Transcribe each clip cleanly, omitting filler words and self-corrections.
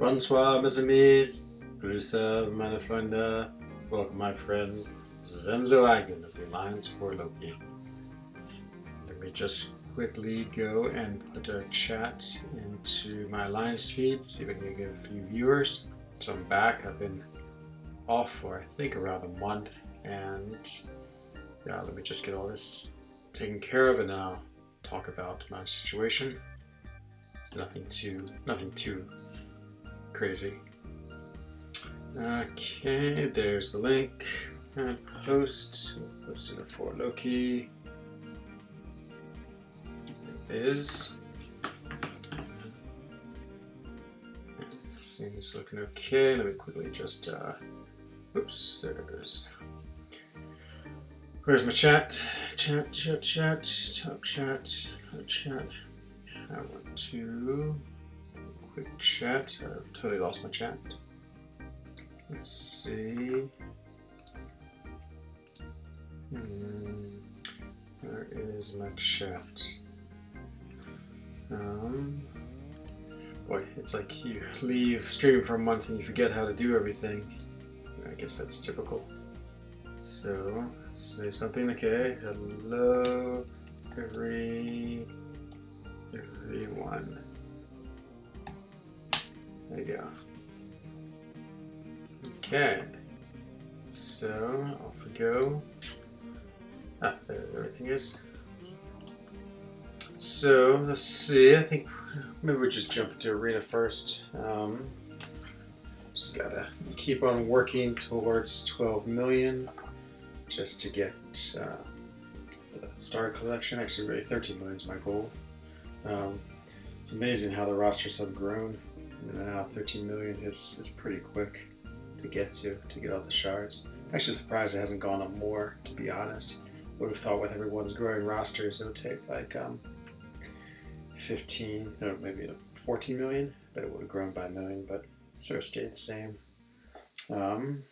Bonsoir, mes amis. Grüße, meine Freunde. Welcome, my friends. This is Enzo Eigen of the Alliance for Loki. Let me just quickly go and put a chat into my Alliance feed, see if I can get a few viewers. So I'm back. I've been off for I think around a month, and yeah, let me just get all this taken care of, and then I'll talk about my situation. It's nothing too crazy. Okay, there's the link. And post. Posted it for Loki. It is. Seems looking okay. Let me quickly just. Oops, there it is. Where's my chat? Top chat. I want to. Quick chat. I've totally lost my chat. Let's see. Where is my chat? Boy, it's like you leave streaming for a month and you forget how to do everything. I guess that's typical. So, let's say something. Okay, hello, everyone. There you go. Okay, so off we go. There everything is. So let's see. I think maybe we'll just jump into arena first. Just gotta keep on working towards 12 million just to get the star collection. Actually, really 13 million is my goal. It's amazing how the rosters have grown. Now 13 million is pretty quick to get all the shards. Actually surprised it hasn't gone up more, to be honest. Would have thought with everyone's growing rosters it would take like 15 or maybe 14 million, but it would have grown by a million, but sort of stayed the same.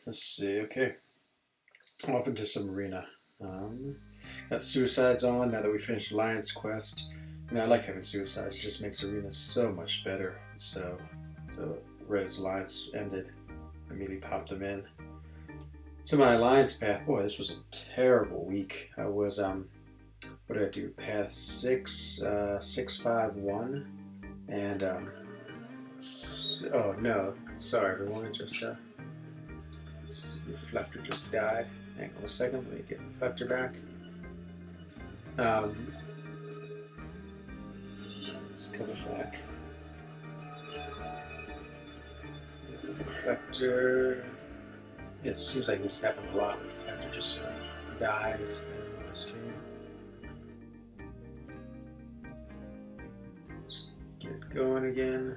Let's see, okay. Off into some arena. Got suicides on now that we finished Alliance Quest. And I like having suicides, it just makes arena so much better. So right as Alliance ended, immediately popped them in. So my Alliance path, boy, this was a terrible week. I was, what did I do? Path 651. And, oh no, sorry everyone, just, Reflector just died. Hang on a second, let me get Reflector back. It's coming back. Reflector. It seems like this happened a lot. Reflector just sort of dies in the stream. Let's get it going again.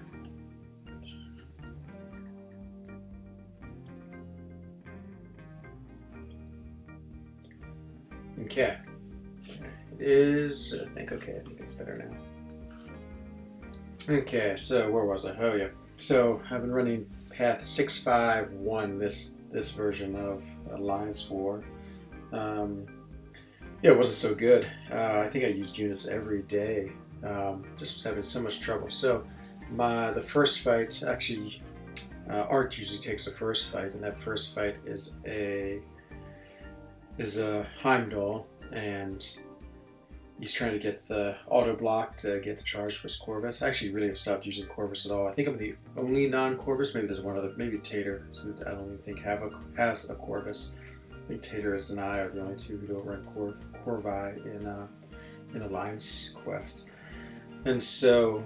Okay. It is, I think it's better now. Okay, so where was I? Oh yeah. So I've been running path 651 this version of Alliance War. Yeah, it wasn't so good. I think I used units every day. Just was having so much trouble. So the first fight, actually Art usually takes the first fight, and that first fight is a Heimdall, and he's trying to get the auto block to get the charge for his Corvus. I actually really have stopped using Corvus at all. I think I'm the only non-Corvus. Maybe there's one other. Maybe Tater, who I don't even think has a Corvus. I think Tater and I are the only two who don't run Corvi in Alliance Quest. And so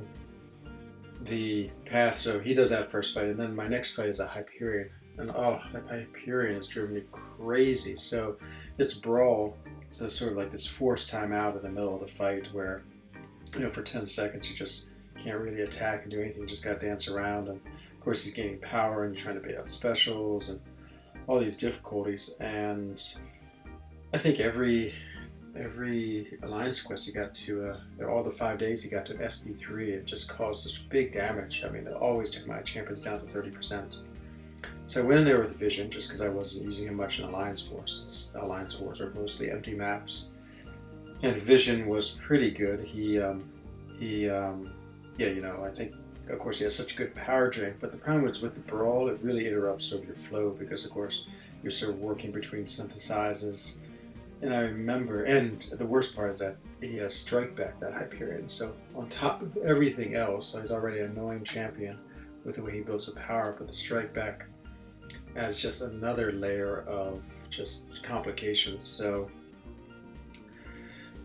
the path. So he does that first fight, and then my next fight is a Hyperion. And oh, that Hyperion has driven me crazy. So it's Brawl. So it's sort of like this forced time out in the middle of the fight where, for 10 seconds you just can't really attack and do anything, you just gotta dance around. And of course he's gaining power and you're trying to bait out specials and all these difficulties. And I think every Alliance quest you got to, all the 5 days you got to SP3, it just caused such big damage. I mean, it always took my champions down to 30%. So I went in there with Vision just because I wasn't using him much in Alliance Wars, since Alliance Wars are mostly empty maps. And Vision was pretty good. I think of course, he has such good power drink, but the problem is with the Brawl, it really interrupts sort of your flow because, of course, you're sort of working between synthesizes. And I remember, and the worst part is that he has Strike Back, that Hyperion. So on top of everything else, so he's already an annoying champion with the way he builds a power, but the Strike Back adds just another layer of just complications. So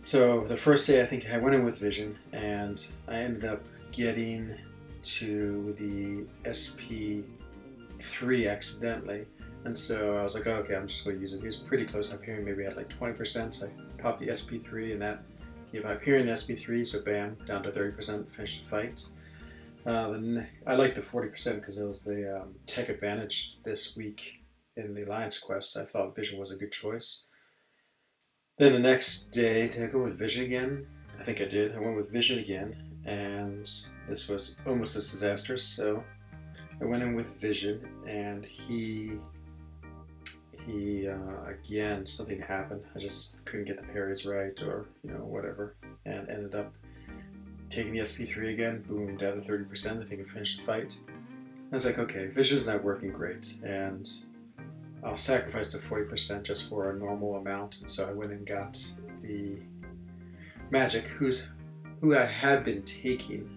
the first day, I think I went in with Vision, and I ended up getting to the SP3 accidentally. And so I was like, oh, okay, I'm just going to use it. He was pretty close. Hyperion maybe had like 20%, so I popped the SP3, and that gave Hyperion SP3, so bam, down to 30%, finished the fight. Then I liked the 40% because it was the tech advantage this week in the Alliance Quest. I thought Vision was a good choice. Then the next day, did I go with Vision again? I think I did. I went with Vision again, and this was almost as disastrous, so I went in with Vision, and he again, something happened. I just couldn't get the parries right, or whatever, and ended up taking the SP3 again. Boom, down to 30%. I think I finished the fight. I was like, okay, Vision's not working great, and I'll sacrifice the 40% just for a normal amount. And so I went and got the Magic, who I had been taking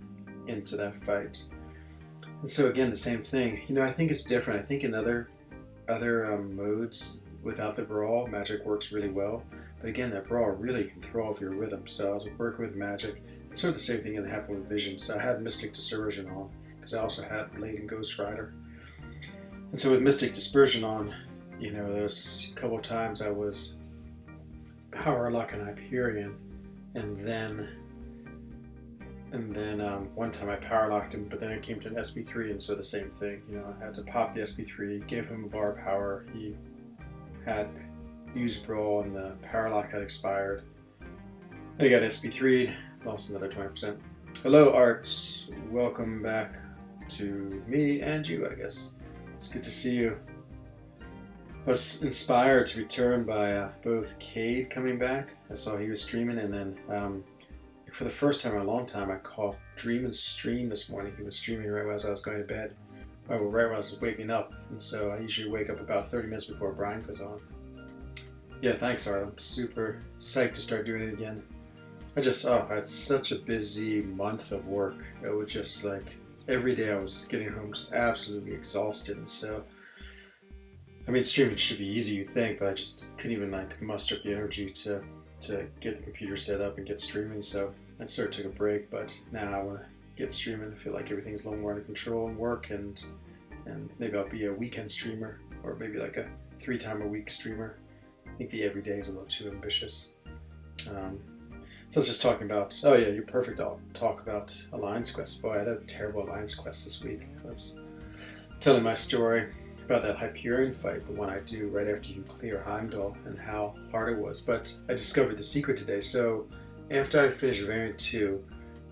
into that fight. And so again, the same thing. I think it's different. I think in other modes without the Brawl, Magic works really well. But again, that Brawl really can throw off your rhythm. So I was working with Magic. It's sort of the same thing that happened with Vision. So I had Mystic Dispersion on because I also had Blade and Ghost Rider. And so with Mystic Dispersion on, there was a couple times I was power locking Hyperion, and then one time I power locked him, but then it came to an SP3, and so the same thing. I had to pop the SP3, give him a bar power. He had used Brawl, and the power lock had expired. I got SP3'd, lost another 20%. Hello, Arts. Welcome back to me and you, I guess. It's good to see you. I was inspired to return by both Cade coming back. I saw he was streaming, and then for the first time in a long time, I caught Dreamin's stream this morning. He was streaming right as I was going to bed, right when I was waking up. And so I usually wake up about 30 minutes before Brian goes on. Yeah, thanks, Art. I'm super psyched to start doing it again. I had such a busy month of work. It was just like every day I was getting home just absolutely exhausted. And so, streaming should be easy, you think, but I just couldn't even muster up the energy to get the computer set up and get streaming. So I sort of took a break, but now I want to get streaming. I feel like everything's a little more under control and work, and maybe I'll be a weekend streamer, or maybe like a 3-time-a-week streamer. I think the everyday is a little too ambitious. So I was just talking about, oh yeah, you're perfect. I'll talk about Alliance Quest. Boy, I had a terrible Alliance Quest this week. I was telling my story about that Hyperion fight, the one I do right after you clear Heimdall, and how hard it was. But I discovered the secret today. So after I finished Variant 2,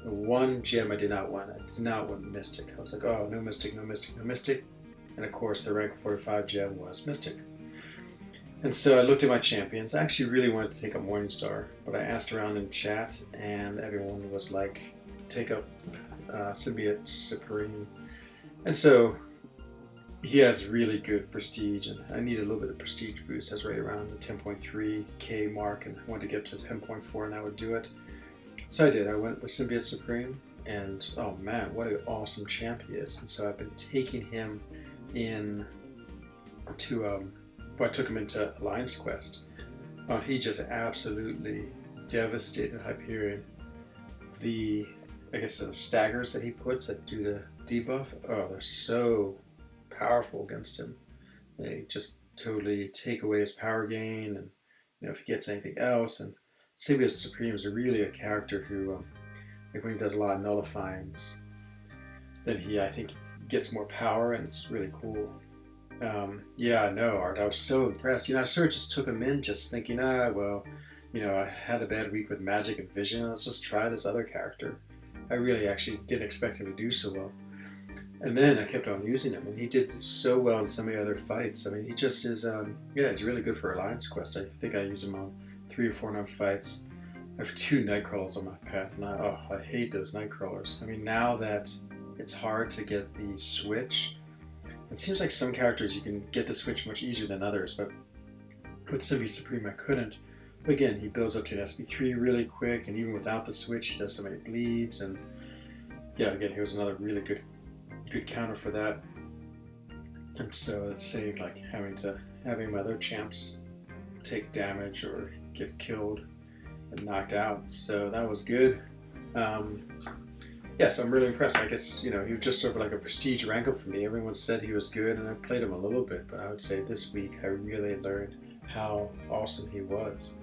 the one gem I did not want Mystic. I was like, oh, no Mystic, no Mystic, no Mystic. And of course, the rank 45 gem was Mystic. And so I looked at my champions. I actually really wanted to take a Morningstar, but I asked around in chat, and everyone was like, take up Symbiote Supreme. And so he has really good prestige, and I need a little bit of prestige boost. That's right around the 10.3k mark, and I wanted to get to 10.4, and that would do it. So I did. I went with Symbiote Supreme, and oh man, what an awesome champ he is. And so I've been taking him in to I took him into Alliance Quest. Oh, he just absolutely devastated Hyperion. The staggers that he puts that do the debuff, oh, they're so powerful against him. They just totally take away his power gain, and if he gets anything else. And Symbiote Supreme is really a character who, when he does a lot of nullifyings, then he, I think, gets more power, and it's really cool. Yeah, no, Art, I was so impressed. I sort of just took him in just thinking, I had a bad week with Magic and Vision. Let's just try this other character. I really actually didn't expect him to do so well. And then I kept on using him, and he did so well in so many other fights. He just is, he's really good for Alliance Quest. I think I use him on 3 or 4 enough fights. I have 2 Nightcrawlers on my path, and I hate those Nightcrawlers. Now that it's hard to get the switch. It seems like some characters you can get the switch much easier than others, but with Symbiote Supreme I couldn't. But again, he builds up to an SP3 really quick, and even without the switch, he does so many bleeds, and yeah, again, he was another really good counter for that. And so it's saying like having my other champs take damage or get killed and knocked out. So that was good. Yeah, so I'm really impressed. I guess, he was just sort of like a prestige rank up for me. Everyone said he was good, and I played him a little bit, but I would say this week I really learned how awesome he was.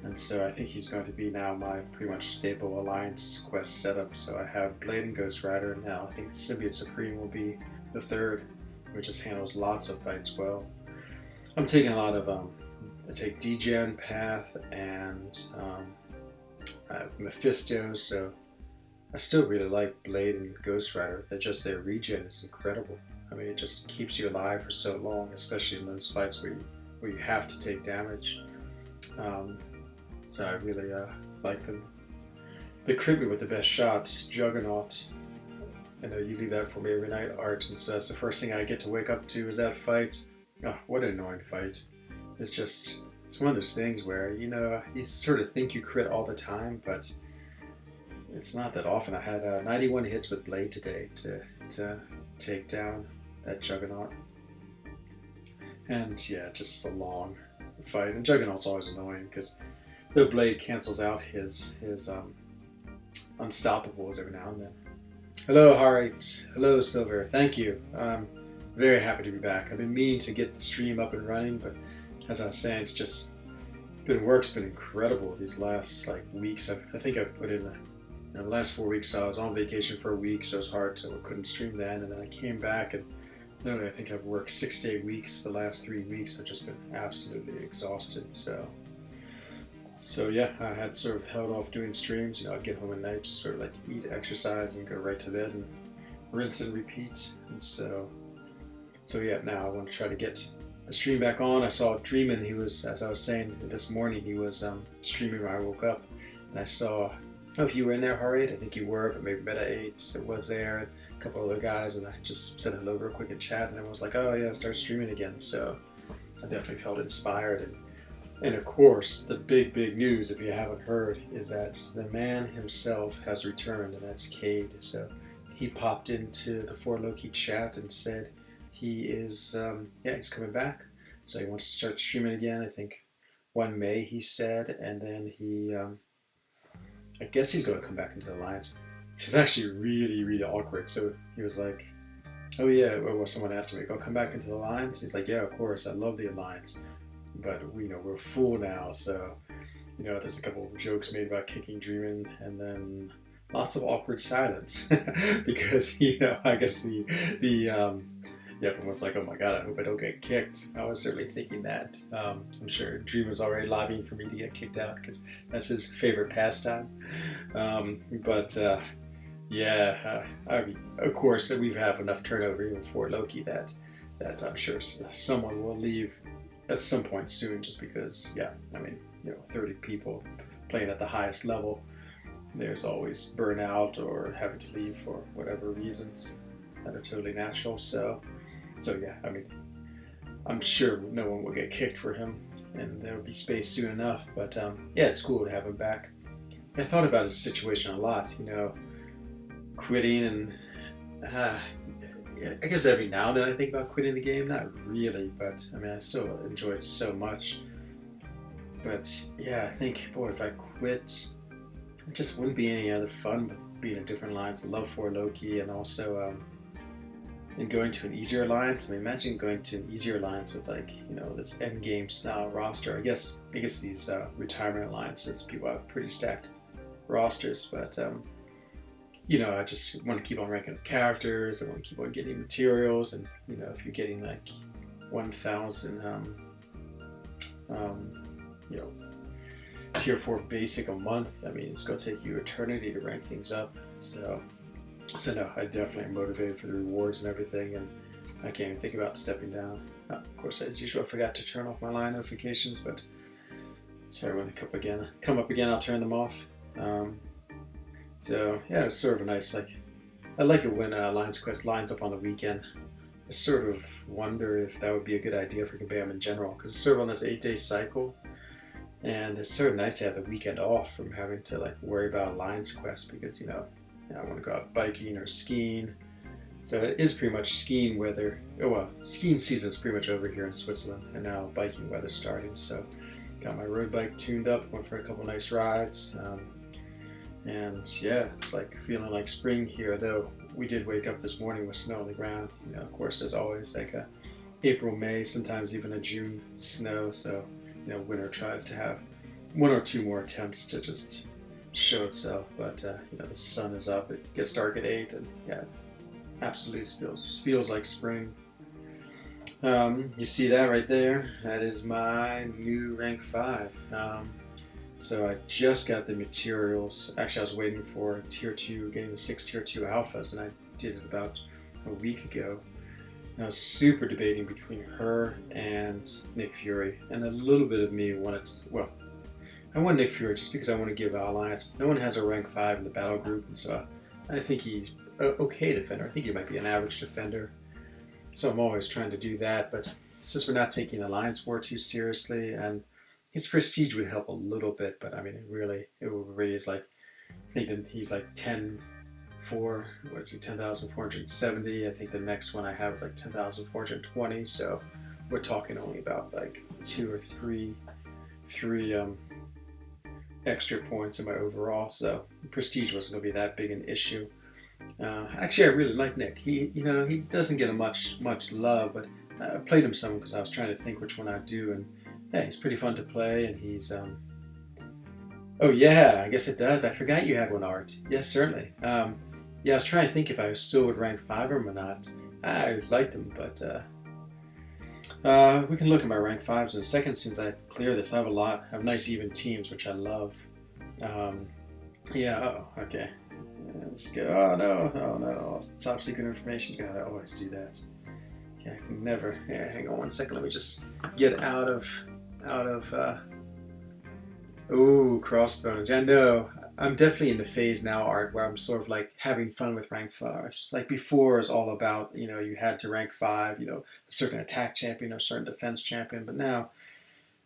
And so I think he's going to be now my pretty much staple Alliance quest setup. So I have Blade and Ghost Rider now. I think Symbiote Supreme will be the third, which just handles lots of fights well. I'm taking a lot of, I take Degen Path and Mephisto, so I still really like Blade and Ghost Rider. Their regen is incredible. I mean, it just keeps you alive for so long, especially in those fights where you have to take damage. So I really like them. They crit me with the best shots. Juggernaut. I know you leave that for me every night, Art, and so that's the first thing I get to wake up to is that fight. Oh, what an annoying fight. It's one of those things where, you sort of think you crit all the time, but it's not that often. I had 91 hits with Blade today to take down that Juggernaut. And yeah, just a long fight. And Juggernaut's always annoying because the Blade cancels out his unstoppables every now and then. Hello, Harriet. Hello, Silver. Thank you. I'm very happy to be back. I've been meaning to get the stream up and running, but as I was saying, it's just work's been incredible these last weeks. I think I've put in the last 4 weeks. So I was on vacation for a week, so it was hard to couldn't stream then, and then I came back and literally I think I've worked 6 to 8 weeks. The last 3 weeks I've just been absolutely exhausted. So yeah, I had sort of held off doing streams. I'd get home at night, just sort of eat, exercise, and go right to bed and rinse and repeat. And so yeah, now I want to try to get the stream back on. I saw Dreamin', he was, as I was saying this morning, he was streaming when I woke up, and I saw, I don't know if you were in there, Harriet, I think you were, but maybe Meta 8 was there, and a couple other guys, and I just said hello real quick in chat, and I was like, oh yeah, start streaming again. So I definitely felt inspired. And of course, the big news, if you haven't heard, is that the man himself has returned, and that's Cade. So he popped into the 4Loki chat and said he is, he's coming back. So he wants to start streaming again. I think 1 May, he said, and then he, I guess he's going to come back into the Alliance. It's actually really awkward. So he was like, oh yeah, well, someone asked him, go come back into the Alliance? He's like, yeah, of course, I love the Alliance. But we're full now, so there's a couple of jokes made about kicking Dreamin', and then lots of awkward silence because I guess everyone's like, oh my god, I hope I don't get kicked. I was certainly thinking that. I'm sure Dreamin's already lobbying for me to get kicked out because that's his favorite pastime. I mean, of course, we have enough turnover even for Loki that I'm sure someone will leave at some point soon, just because, 30 people playing at the highest level, there's always burnout or having to leave for whatever reasons that are totally natural. So yeah, I mean, I'm sure no one will get kicked for him, and there will be space soon enough. But it's cool to have him back. I thought about his situation a lot, quitting, and I guess every now and then I think about quitting the game. Not really, but I mean, I still enjoy it so much. But yeah, I think, boy, if I quit, it just wouldn't be any other fun with being in different alliance. I love 4Loki, and also and going to an easier alliance. I mean, imagine going to an easier alliance with this end game style roster. I guess these retirement alliances, people have pretty stacked rosters, but I just want to keep on ranking up characters. I want to keep on getting materials, and if you're getting 1,000 tier 4 basic a month, I mean, it's going to take you eternity to rank things up. So no, I definitely am motivated for the rewards and everything, and I can't even think about stepping down. Of course, as usual, I forgot to turn off my line notifications, but sorry, when they come up again, I'll turn them off. So yeah, it's sort of a nice I like it when Alliance Quest lines up on the weekend. I sort of wonder if that would be a good idea for Kabam in general, because it's sort of on this 8-day cycle, and it's sort of nice to have the weekend off from having to like worry about Alliance Quest because I want to go out biking or skiing. So it is pretty much skiing weather. Oh well, skiing season is pretty much over here in Switzerland, and now biking weather's starting. So got my road bike tuned up, went for a couple nice rides, and yeah, it's like feeling like spring here. Though we did wake up this morning with snow on the ground. Of course, there's always like a April, May, sometimes even a June snow. So winter tries to have one or two more attempts to just show itself. But the sun is up. It gets dark at 8, and yeah. Absolutely feels like spring. You see that right there? That is my new rank 5. So I just got the materials. Actually, I was waiting for tier 2, getting the 6 tier 2 alphas, and I did it about a week ago. And I was super debating between her and Nick Fury, and a little bit of me wanted to, well, I want Nick Fury just because I want to give Alliance. No one has a rank 5 in the battle group, and so I think he's okay defender. I think he might be an average defender. So I'm always trying to do that, but since we're not taking Alliance War too seriously, and his prestige would help a little bit, but I mean, it would raise like, I think that he's like 10,470. I think the next one I have is like 10,420. So we're talking only about like 2 or 3 extra points in my overall. So prestige wasn't going to be that big an issue. Actually, I really like Nick. He doesn't get much love, but I played him some because I was trying to think which one I'd do, and yeah, he's pretty fun to play, and he's oh yeah, I guess it does. I forgot you had one, Art. Yes, certainly. Yeah, I was trying to think if I still would rank 5 him or not. I liked him, but we can look at my rank 5s in a second. As soon as I clear this, I have a lot. I have nice even teams, which I love. Yeah. Oh, okay. Let's go. Oh no! Top secret information. God, I always do that. Yeah, I can never. Yeah, hang on 1 second. Let me just get out of. Ooh, crossbones. I know. I'm definitely in the phase now, Art, where I'm sort of like having fun with rank 5s. Like before, it was all about you had to rank 5, a certain attack champion or a certain defense champion. But now,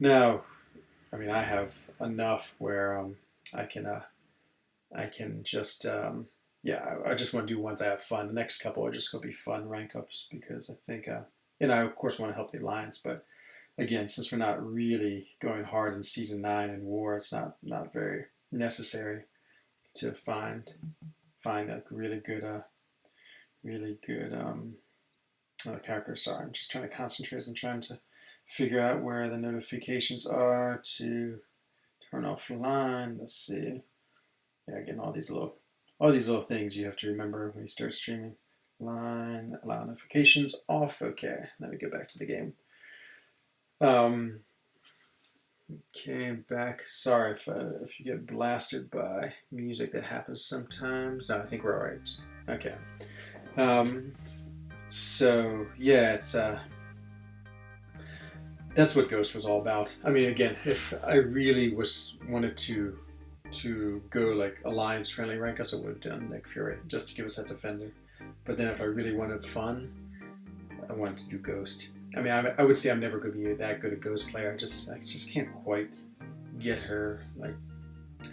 I mean, I have enough where I can just, I just want to do ones I have fun. The next couple are just going to be fun rank ups because I think, and I of course want to help the Alliance, but again, since we're not really going hard in Season 9 in War, it's not very necessary to find like really good characters. Sorry, I'm just trying to concentrate as I'm trying to figure out where the notifications are to turn offline. Let's see. Yeah, again, all these little things you have to remember when you start streaming. Line, allow notifications off. Okay, let me get back to the game. Okay, back. Sorry if you get blasted by music. That happens sometimes. No, I think we're all right. Okay. So yeah, it's that's what Ghost was all about. I mean, again, if I really wanted to go like Alliance friendly rank ups, I would have done Nick Fury just to give us that defender. But then if I really wanted fun, I wanted to do Ghost. I mean, I would say I'm never going to be that good a Ghost player. I just can't quite get her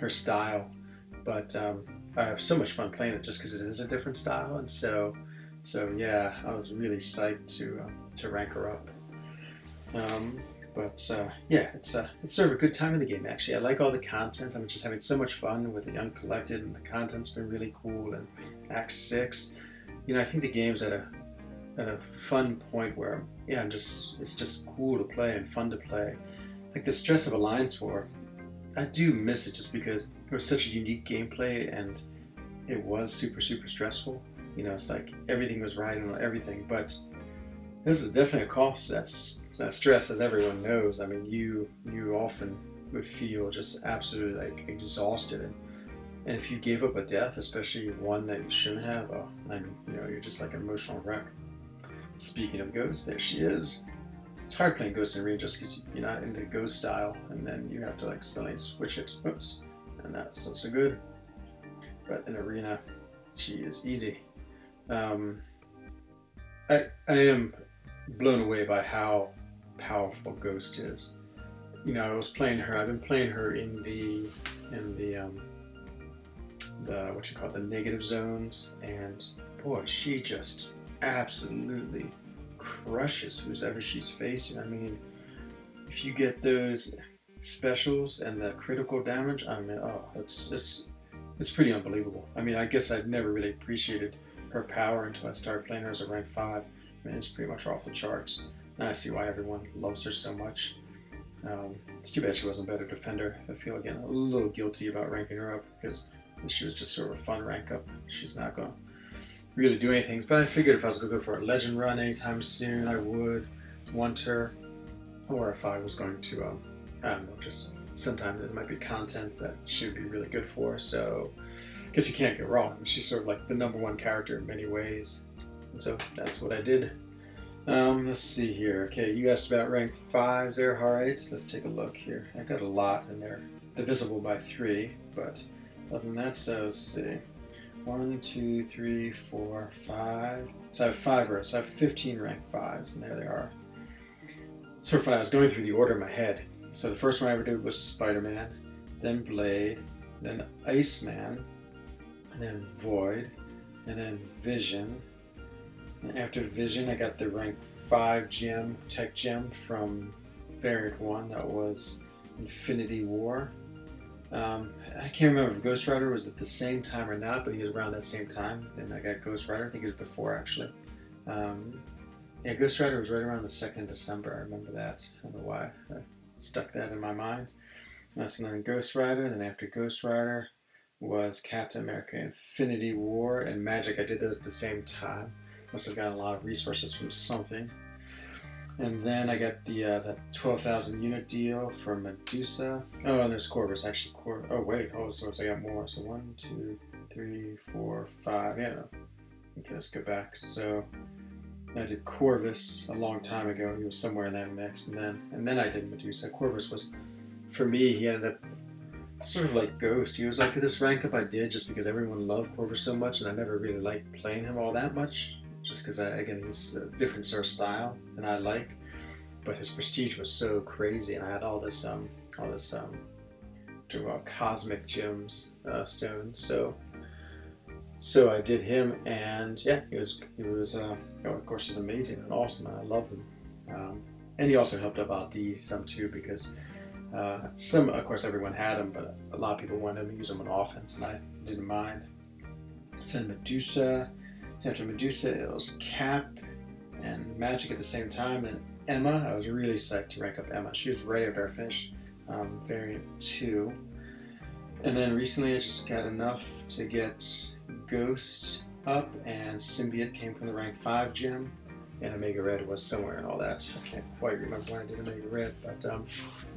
style. But I have so much fun playing it just because it is a different style, and so yeah, I was really psyched to rank her up. But yeah, it's sort of a good time in the game, actually. I like all the content. I'm just having so much fun with the Uncollected, and the content's been really cool. And Act 6, I think the game's at a fun point where, yeah, it's just cool to play and fun to play. Like the stress of Alliance War, I do miss it just because it was such a unique gameplay, and it was super, super stressful. It's like everything was riding on everything, but there's definitely a cost to that stress, as everyone knows. I mean, you often would feel just absolutely like exhausted, and if you gave up a death, especially one that you shouldn't have, you're just like an emotional wreck. Speaking of Ghost, there she is. It's hard playing Ghost in Arena just because you're not into Ghost style, and then you have to like suddenly switch it. Oops, and that's not so good. But in Arena, she is easy. Um, I am blown away by how powerful Ghost is. You know, I was playing her. I've been playing her in the what you call it, the negative zones, and boy, she just absolutely crushes whoever she's facing. I mean, if you get those specials and the critical damage, I mean, oh, it's pretty unbelievable. I mean, I guess I'd never really appreciated her power until I started playing her as a rank 5. I mean, it's pretty much off the charts. And I see why everyone loves her so much. It's too bad she wasn't a better defender. I feel, again, a little guilty about ranking her up because she was just sort of a fun rank up. She's not going to really do anything. But I figured if I was going to go for a legend run anytime soon, I would want her. Or if I was going to, I don't know, just sometimes there might be content that she would be really good for. So, because you can't get wrong. She's sort of like the #1 character in many ways. And so that's what I did. Let's see here. Okay, you asked about rank 5s there. Alright, let's take a look here. I got a lot in there. Divisible by 3, but other than that, so let's see. 1, 2, 3, 4, 5. So I have 5 rows. So I have 15 rank 5s, and there they are. It's sort of funny. I was going through the order in my head. So the first one I ever did was Spider-Man, then Blade, then Iceman, and then Void, and then Vision. And after Vision, I got the rank 5 gem, tech gem from Variant 1. That was Infinity War. I can't remember if Ghost Rider was at the same time or not, but he was around that same time. And I got Ghost Rider. I think it was before, actually. Yeah, Ghost Rider was right around the 2nd of December. I remember that. I don't know why I stuck that in my mind. So then Ghost Rider. Then after Ghost Rider was Captain America Infinity War and Magic. I did those at the same time. Must have gotten a lot of resources from something. And then I got that 12,000 unit deal from Medusa. Oh, and there's Corvus, actually. Oh, wait. Oh, so I got more. So 1, 2, 3, 4, 5. Yeah, no. Okay, let's go back. So I did Corvus a long time ago. He was somewhere in that mix. And then I did Medusa. Corvus was, for me, he ended up sort of like Ghost. He was like this rank up I did just because everyone loved Corvus so much, and I never really liked playing him all that much. Just because, again, he's a different sort of style than I like. But his prestige was so crazy, and I had all this cosmic gems stones. So I did him, and yeah, he was of course, he's amazing and awesome, and I love him. And he also helped out D some too, because some, of course, everyone had him, but a lot of people wanted to use him on offense, and I didn't mind. So Medusa. After Medusa, it was Cap and Magic at the same time. And Emma, I was really psyched to rank up Emma. She was right after I finished Variant 2. And then recently I just got enough to get Ghost up, and Symbiote came from the rank 5 gem. And Omega Red was somewhere and all that. I can't quite remember when I did Omega Red. But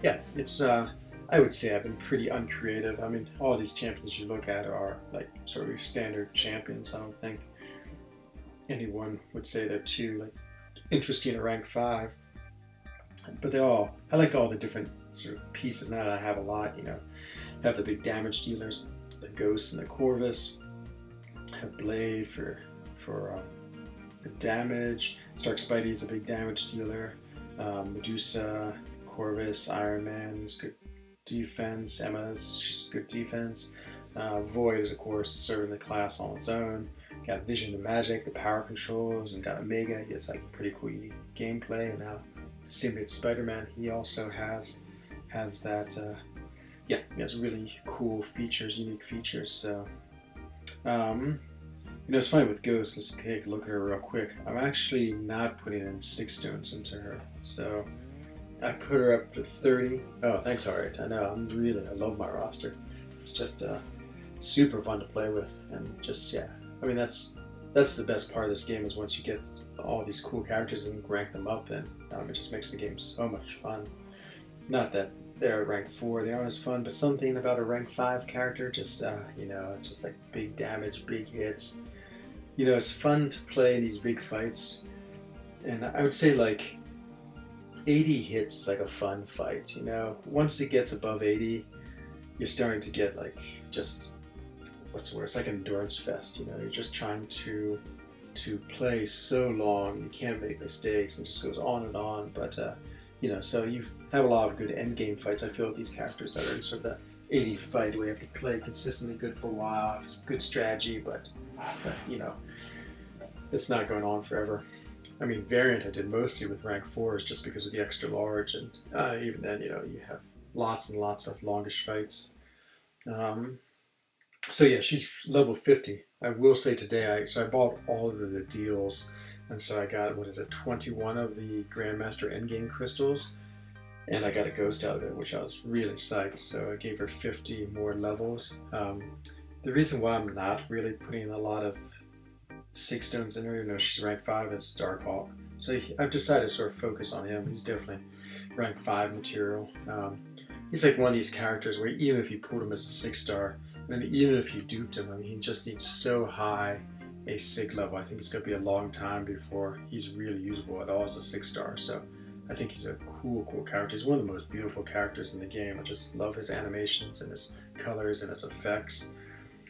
yeah, it's I would say I've been pretty uncreative. I mean, all these champions you look at are like sort of standard champions. I don't think anyone would say they're too like interesting at rank 5, but I like all the different sort of pieces. Now that I have a lot, I have the big damage dealers, the Ghosts and the Corvus. I have Blade for the damage. Stark Spidey's a big damage dealer. Medusa, Corvus, Iron Man is good defense. She's good defense. Void is, of course, serving the class on its own. Got Vision and Magic, the power controls, and got Omega. He has like pretty cool unique gameplay. And now Symbiote Spider-Man, he also has that. He has really cool features, unique features. So, it's funny with Ghost. Let's take a look at her real quick. I'm actually not putting in 6 stones into her, so I put her up to 30. Oh, thanks, Alright. I know. I love my roster. It's just super fun to play with, and just I mean, that's the best part of this game, is once you get all these cool characters and rank them up, then it just makes the game so much fun. Not that they're at rank 4, they aren't as fun, but something about a rank 5 character, just, it's just like big damage, big hits. It's fun to play these big fights, and I would say like 80 hits is like a fun fight, Once it gets above 80, you're starting to get like just... what's the word? It's like an endurance fest, You're just trying to to play so long. You can't make mistakes, and just goes on and on. But you know, so you have a lot of good end game fights. I feel with these characters that are in sort of that 80 fight where you have to play consistently good for a while, good strategy, but you know, it's not going on forever. I mean, Variant I did mostly with rank 4s just because of the extra large, and even then, you know, you have lots and lots of longish fights. So yeah, she's level 50. I will say today, I bought all of the deals, and so I got, 21 of the Grandmaster Endgame crystals, and I got a ghost out of it, which I was really psyched. So I gave her 50 more levels. The reason why I'm not really putting a lot of 6 stones in her, even though she's rank 5, is Darkhawk. So I've decided to sort of focus on him. He's definitely rank 5 material. He's like one of these characters where even if you pulled him as a 6-star, and even if you duped him, I mean, he just needs so high a SIG level. I think it's going to be a long time before he's really usable at all as a 6-star. So I think he's a cool character. He's one of the most beautiful characters in the game. I just love his animations and his colors and his effects.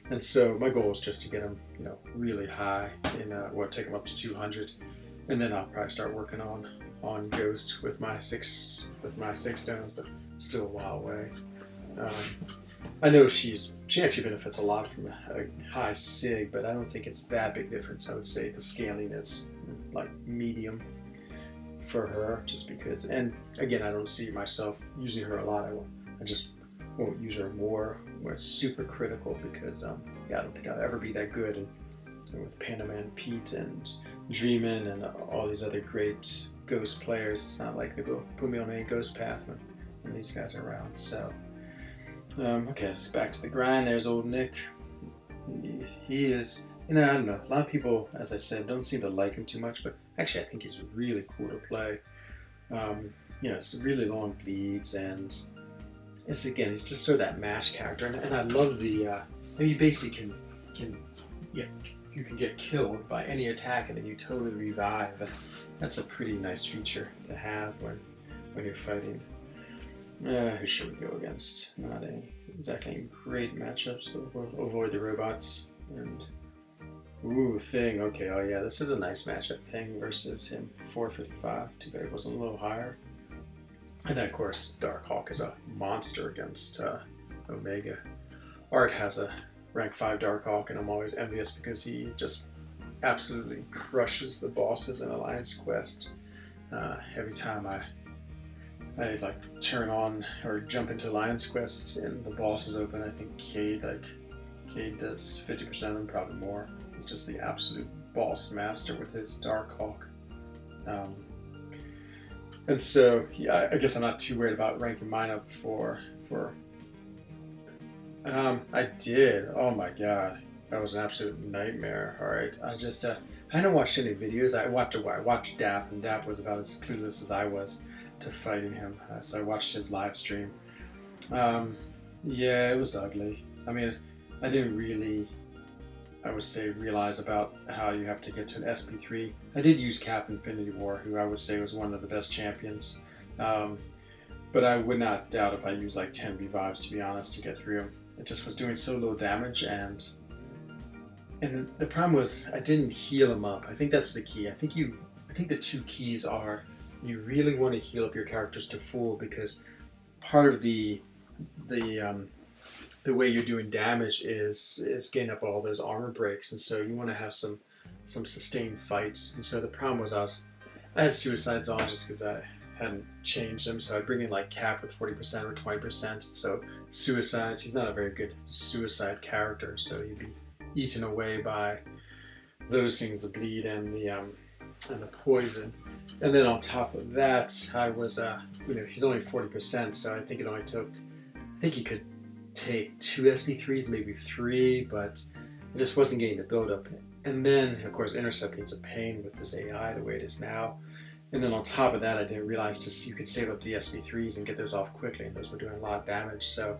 And so my goal is just to get him, you know, really high in, take him up to 200, and then I'll probably start working on Ghost with my 6 stones, but still a while away. I know she actually benefits a lot from a high SIG, but I don't think it's that big difference. I would say the scaling is like medium for her, just because, and again, I don't see myself using her a lot. I just won't use her more where it's super critical, because yeah, I don't think I'll ever be that good. And with Panaman Pete and Dreamin' and all these other great Ghost players, it's not like they will put me on any Ghost path when these guys are around. So okay, so back to the grind. There's old Nick. He is, you know, I don't know, a lot of people, as I said, don't seem to like him too much, but actually I think he's really cool to play. You know, it's really long bleeds, and it's, again, he's just sort of that mash character, and I love the, I mean, you basically you can get killed by any attack and then you totally revive, and that's a pretty nice feature to have when you're fighting. Who should we go against? Not exactly great matchups, so we'll avoid the robots. And ooh, Thing. Okay, oh yeah, this is a nice matchup. Thing versus him, 455. Too bad it wasn't a little higher. And then, of course, Darkhawk is a monster against Omega. Art has a rank 5 Darkhawk, and I'm always envious because he just absolutely crushes the bosses in Alliance Quest. Every time I like turn on or jump into Alliance Quest and the boss is open, I think Cade does 50% of them, probably more. He's just the absolute boss master with his Darkhawk. And so, yeah, I guess I'm not too worried about ranking mine up for I did. Oh my god, that was an absolute nightmare. All right, I hadn't watched any videos. I watched Dap, and Dap was about as clueless as I was to fighting him. So I watched his live stream. Yeah, it was ugly. I mean, I didn't really, I would say, realize about how you have to get to an SP3. I did use Cap Infinity War, who I would say was one of the best champions. But I would not doubt if I used like 10 revives, to be honest, to get through him. It just was doing so little damage, and the problem was I didn't heal him up. I think that's the key. I think the two keys are you really want to heal up your characters to full, because part of the way you're doing damage is getting up all those armor breaks, and so you want to have some sustained fights. And so the problem was I had suicides on just because I hadn't changed them, so I'd bring in like Cap with 40% or 20%. So suicides, he's not a very good suicide character, so he'd be eaten away by those things, the bleed and the poison. And then on top of that, I was he's only 40%, so I think he could take 2 SP3s, maybe 3, but I just wasn't getting the build up. And then of course intercepting's a pain with this AI the way it is now. And then on top of that, I didn't realize you could save up the SP3s and get those off quickly, and those were doing a lot of damage. So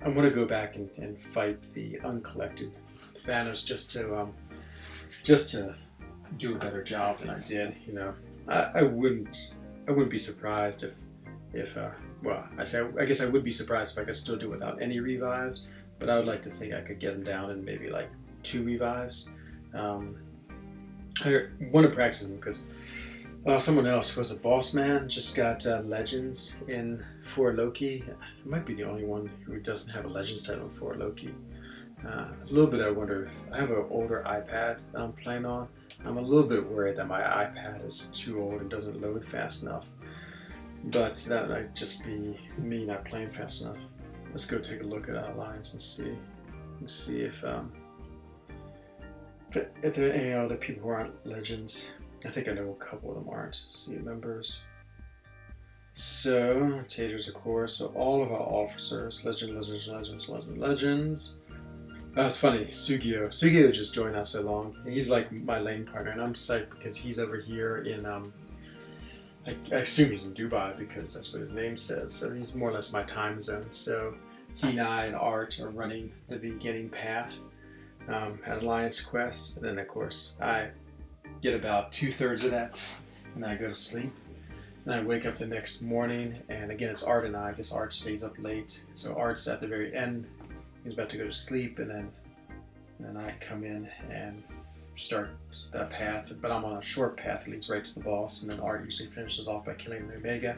I'm going to go back and fight the uncollected Thanos just to do a better job than I did. You know, I wouldn't be surprised if I guess I would be surprised if I could still do it without any revives, but I would like to think I could get him down in maybe like 2 revives. I want to practice them because someone else who was a boss man just got Legends in for Loki. I might be the only one who doesn't have a Legends title for Loki. A little bit I wonder, I have an older iPad that I'm playing on. I'm a little bit worried that my iPad is too old and doesn't load fast enough. But that might just be me not playing fast enough. Let's go take a look at our lines and see if there are any other people who aren't Legends. I think I know a couple of them aren't. See members. So, Taters, of course. So all of our officers, Legends. It's funny, Sugio. Sugio just joined not so long. He's like my lane partner, and I'm psyched because he's over here in, I assume he's in Dubai because that's what his name says. So he's more or less my time zone. So he and I and Art are running the beginning path at Alliance Quest. And then, of course, I get about 2/3 of that, and then I go to sleep. And I wake up the next morning, and again, it's Art and I, because Art stays up late. So Art's at the very end. He's about to go to sleep, and then I come in and start that path. But I'm on a short path that leads right to the boss, and then Art usually finishes off by killing the Omega.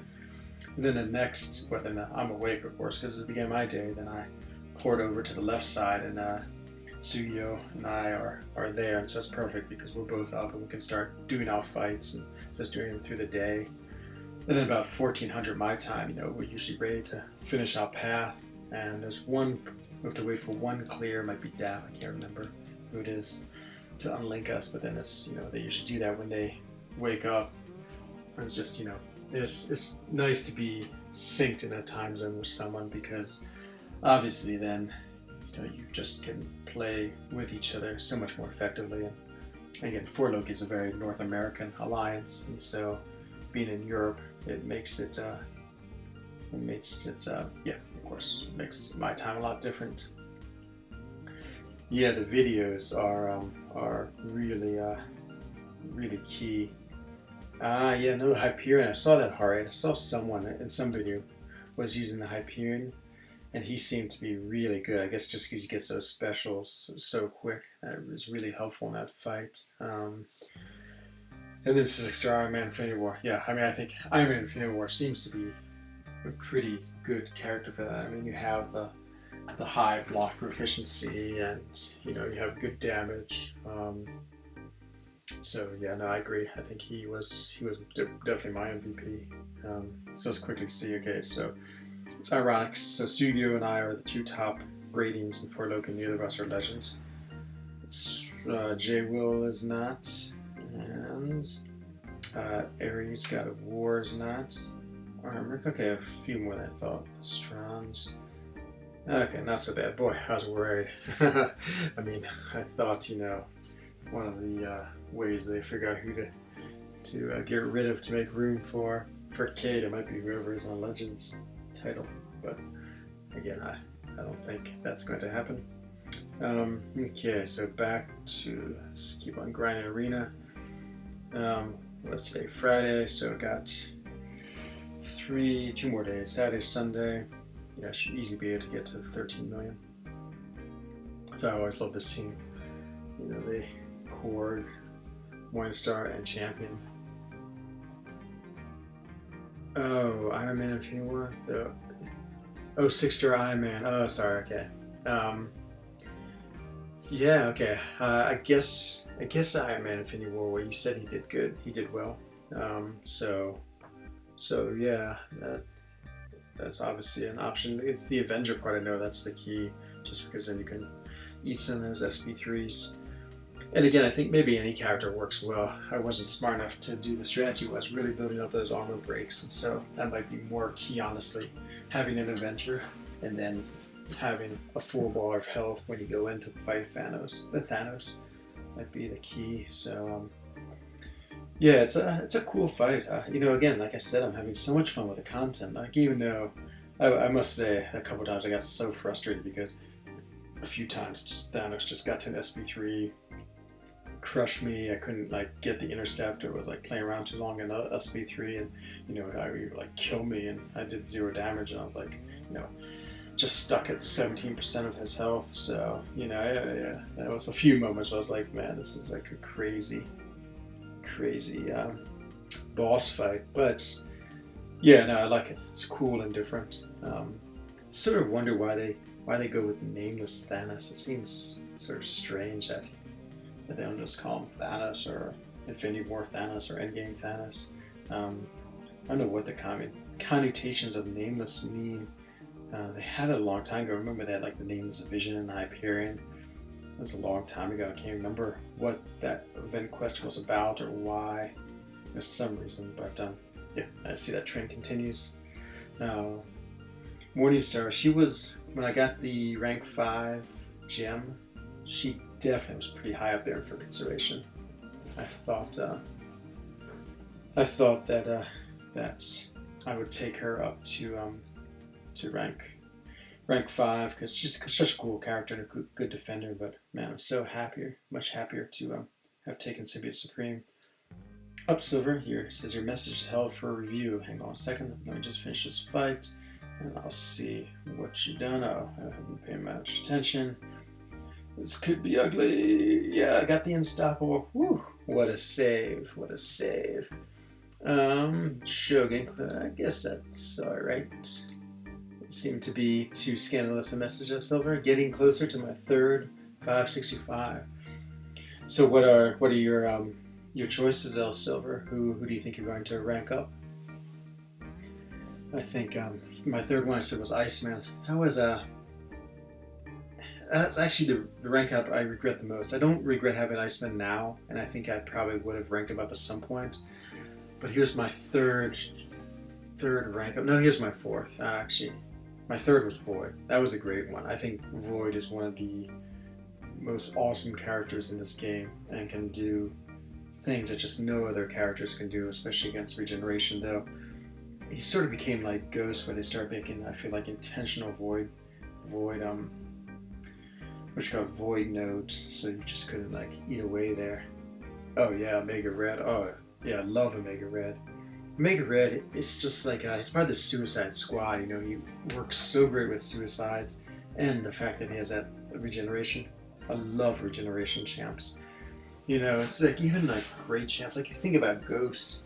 And then the next, well, then I'm awake, of course, because at the beginning of my day, then I port over to the left side, and Sugio and I are there, and so it's perfect because we're both up and we can start doing our fights and just doing them through the day. And then about 1400 my time, we're usually ready to finish our path. And there's one, we have to wait for one clear, it might be Dab, I can't remember who it is, to unlink us. But then it's, they usually do that when they wake up. And it's just, it's nice to be synced in a time zone with someone because obviously then, you just can play with each other so much more effectively. And again, 4Loki is a very North American alliance, and so being in Europe, it makes it, of course, makes my time a lot different. Yeah, the videos are really, really key. Hyperion. I saw that Hari. I saw someone in some video was using the Hyperion. And he seemed to be really good. I guess just because he gets those specials so quick. That was really helpful in that fight. And then 6-star Iron Man Infinity War. Yeah, I think Iron Man Infinity War seems to be a pretty good character for that. You have the high block proficiency, and you have good damage. I agree. I think he was definitely my MVP. So let's quickly see. Okay, so. It's ironic, so Sugio and I are the two top ratings in 4Loki, and neither of us are Legends. J-Will is not, and Ares God of War is not. Armor, okay, a few more than I thought. Strands. Okay, not so bad. Boy, I was worried. I thought, one of the ways they figure out who to get rid of to make room for Cade, it might be whoever is on Legends title, but again, I don't think that's going to happen. Okay, so back to, let's keep on grinding arena. What's today? Friday, so got 2 more days, Saturday, Sunday. Yeah, I should easily be able to get to 13 million. So I always love this team. They Korg, Morningstar, and Champion. Oh, Iron Man Infinity War? 6-star Iron Man. Oh, sorry, okay. Okay. I guess Iron Man Infinity War, where you said he did good. He did well. Yeah, that's obviously an option. It's the Avenger part, I know that's the key, just because then you can eat some of those SP3s. And again, I think maybe any character works well. I wasn't smart enough to do the strategy was really building up those armor breaks, and so that might be more key, honestly. Having an Avenger and then having a full bar of health when you go in to fight Thanos might be the key. So it's a cool fight. Again, like I said, I'm having so much fun with the content. Like, even though I must say a couple times I got so frustrated because a few times Thanos just got to an SP3. Crush me. I couldn't get the intercept, or was playing around too long in SB3, and I would kill me, and I did 0 damage, and I was just stuck at 17% of his health. So there was a few moments where I was like, man, this is a crazy crazy boss fight. But yeah, no, I like it. It's cool and different. Sort of wonder why they go with nameless Thanos. It seems sort of strange that they don't just call him Thanos or Infinity War Thanos or Endgame Thanos. I don't know what the connotations of nameless mean. They had it a long time ago. I remember they had like the nameless Vision and Hyperion. It was a long time ago. I can't remember what that event quest was about or why. There's some reason, but yeah, I see that trend continues. Morningstar, she was, when I got the rank 5 gem, she definitely was pretty high up there for consideration. I thought that I would take her up to rank 5 because she's such a cool character and a good defender. But man, I'm so much happier to have taken Symbiote Supreme. Up Silver, here says your message is held for review. Hang on a second, let me just finish this fight and I'll see what you've done. Oh, I haven't paid much attention. This could be ugly. Yeah, I got the unstoppable. Whew, what a save, what a save. Shogun, I guess that's alright. Seemed to be too scandalous a message of Silver. Getting closer to my third 565. So what are your choices, El Silver? Who do you think you're going to rank up? I think my third one I said was Iceman. That's actually the rank up I regret the most. I don't regret having Iceman now, and I think I probably would have ranked him up at some point. But here's my third rank up. No, here's my fourth. Actually, my third was Void. That was a great one. I think Void is one of the most awesome characters in this game and can do things that just no other characters can do, especially against regeneration. Though he sort of became like Ghost when they start making, I feel like, intentional void void nodes, so you just couldn't like eat away there. Oh yeah, Omega Red. Oh yeah, I love Omega Red. Omega Red, it's just like it's part of the Suicide Squad. You know, he works so great with suicides, and the fact that he has that regeneration. I love regeneration champs. You know, it's like even like great champs. Like you think about Ghost,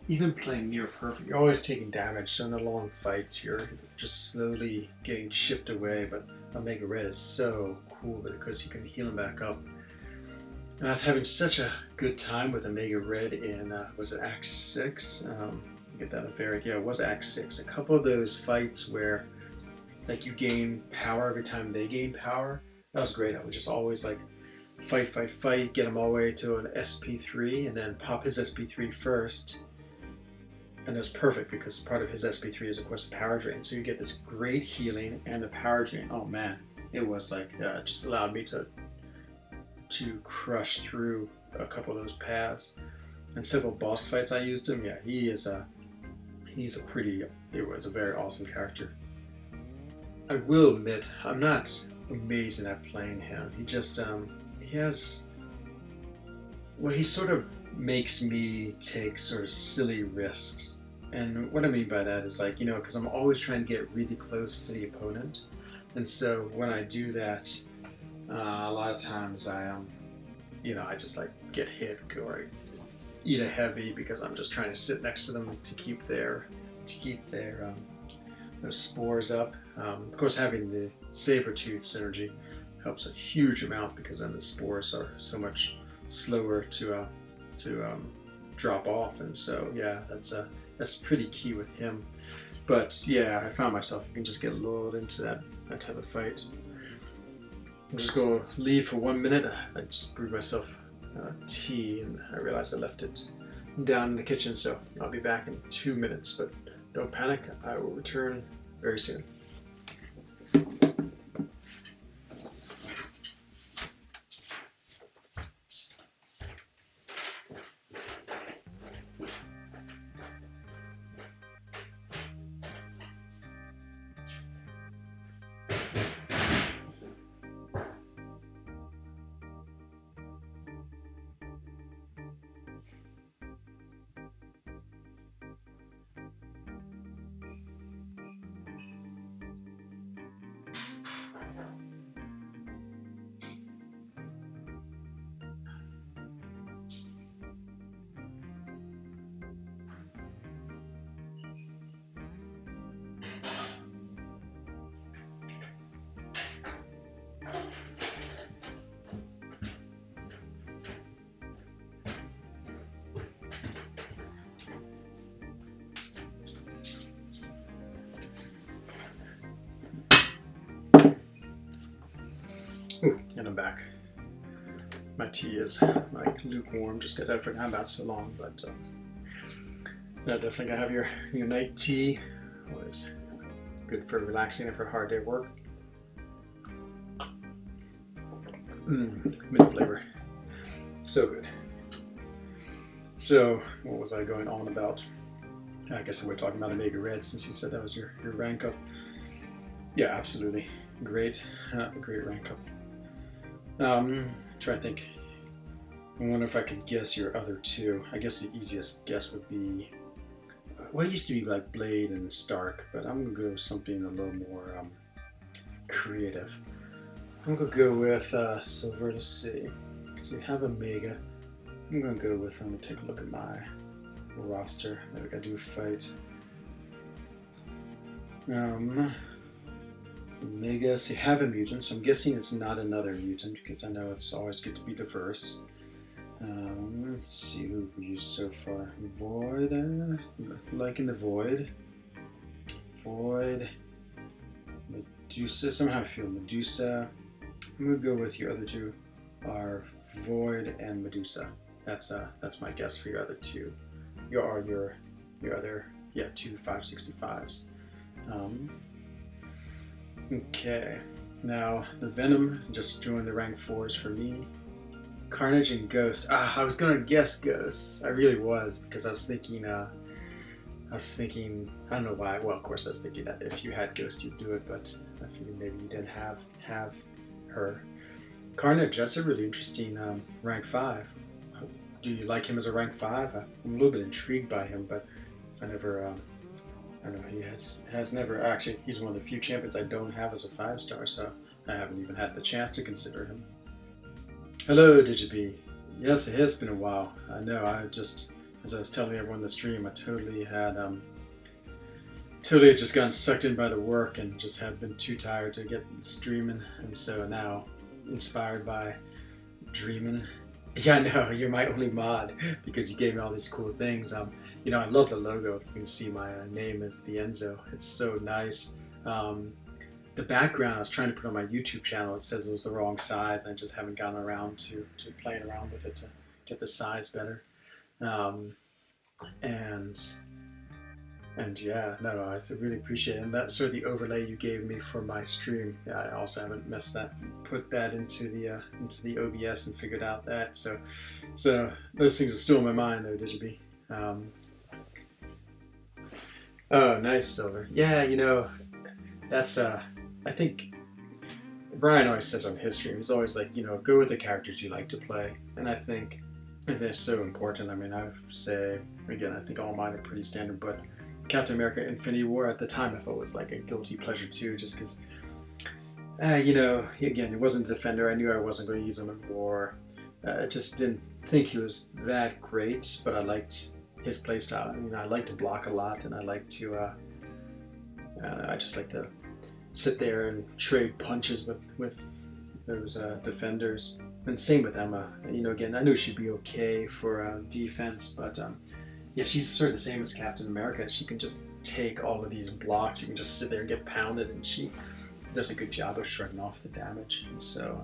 even playing near perfect, you're always taking damage. So in a long fight, you're just slowly getting chipped away. But Omega Red is so cool because you can heal him back up. And I was having such a good time with Omega Red in was it Act 6? Get that variant. Yeah, it was Act 6. A couple of those fights where like you gain power every time they gain power. That was great. I would just always like fight, get him all the way to an SP3 and then pop his SP3 first. And that's perfect because part of his SP3 is of course the power drain. So you get this great healing and the power drain. Oh man, it was like just allowed me to crush through a couple of those paths. And several boss fights I used him. Yeah, it was a very awesome character. I will admit, I'm not amazing at playing him. He just, he sort of makes me take sort of silly risks. And what I mean by that is like, you know, because I'm always trying to get really close to the opponent. And so when I do that, a lot of times I just like get hit or eat a heavy because I'm just trying to sit next to them to keep their those spores up. Of course, having the Sabertooth synergy helps a huge amount because then the spores are so much slower to drop off, and so yeah, that's pretty key with him. But yeah, I found myself you can just get lulled into that type of fight. I'm just gonna leave for 1 minute. I just brewed myself tea and I realized I left it down in the kitchen, so I'll be back in 2 minutes. But don't panic, I will return very soon. Ooh, and I'm back. My tea is like lukewarm. Just got that for now, not so long, but yeah, definitely gotta have your night tea. Always good for relaxing after a hard day of work. Mint flavor, so good. So what was I going on about? I guess we're talking about Omega Red since you said that was your rank up. Yeah, absolutely. Great. Great rank up. Try to think. I wonder if I could guess your other two. I guess the easiest guess would be, well, it used to be like Blade and Stark, but I'm going to go with something a little more creative. I'm going to go with Silver. Let's see. So we have Omega. I'm going to go with, I'm going to take a look at my roster. Now we got to do a fight. Omega, so you have a mutant, so I'm guessing it's not another mutant because I know it's always good to be diverse. Let's see who we used so far. Void, liking the Void. Void. Medusa, somehow I feel Medusa. I'm going to go with your other two are Void and Medusa. That's my guess for your other two. Your other, yeah, two 565s. Okay, now the Venom just joined the rank 4s for me. Carnage and Ghost. I was gonna guess Ghost. I really was, because I was thinking, I don't know why. Well, of course I was thinking that if you had Ghost you'd do it, but I feel maybe you didn't have her. Carnage, that's a really interesting rank 5. Do you like him as a rank 5? I'm a little bit intrigued by him, but I never, I don't know, he has never, actually, he's one of the few champions I don't have as a 5-star, so I haven't even had the chance to consider him. Hello, Digibee. Yes, it has been a while. I know, as I was telling everyone in the stream, I totally had just gotten sucked in by the work and just had been too tired to get streaming, and so now, inspired by dreaming. Yeah, I know, you're my only mod because you gave me all these cool things. You know, I love the logo. You can see my name is the Enzo. It's so nice. The background I was trying to put on my YouTube channel, it says it was the wrong size. I just haven't gotten around to playing around with it to get the size better. And yeah, no, I really appreciate it. And that's sort of the overlay you gave me for my stream. Yeah, I also haven't put that into the OBS and figured out that. So those things are still in my mind though, Digibee. Oh, nice, Silver. Yeah, you know, that's I think Brian always says on his stream, he's always like, you know, go with the characters you like to play. And I think they're so important. I mean, I say, again, I think all mine are pretty standard, but Captain America Infinity War at the time I felt was like a guilty pleasure too, just because, you know, again, it wasn't a Defender. I knew I wasn't going to use him in War. I just didn't think he was that great, but I liked his playstyle. You know, I like to block a lot, and I like to, I just like to sit there and trade punches with those defenders. And same with Emma. You know, again, I knew she'd be okay for defense, but yeah, she's sort of the same as Captain America. She can just take all of these blocks. You can just sit there and get pounded, and she does a good job of shrugging off the damage. And so,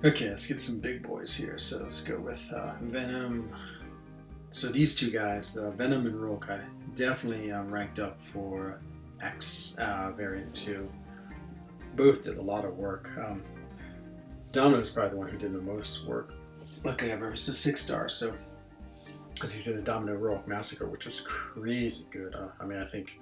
okay, let's get some big boys here. So let's go with Venom. So these two guys, Venom and Rourke, I definitely ranked up for X variant 2. Both did a lot of work. Domino's probably the one who did the most work. Luckily, it's a 6-star, so because he said the Domino Rourke Massacre, which was crazy good. I mean, I think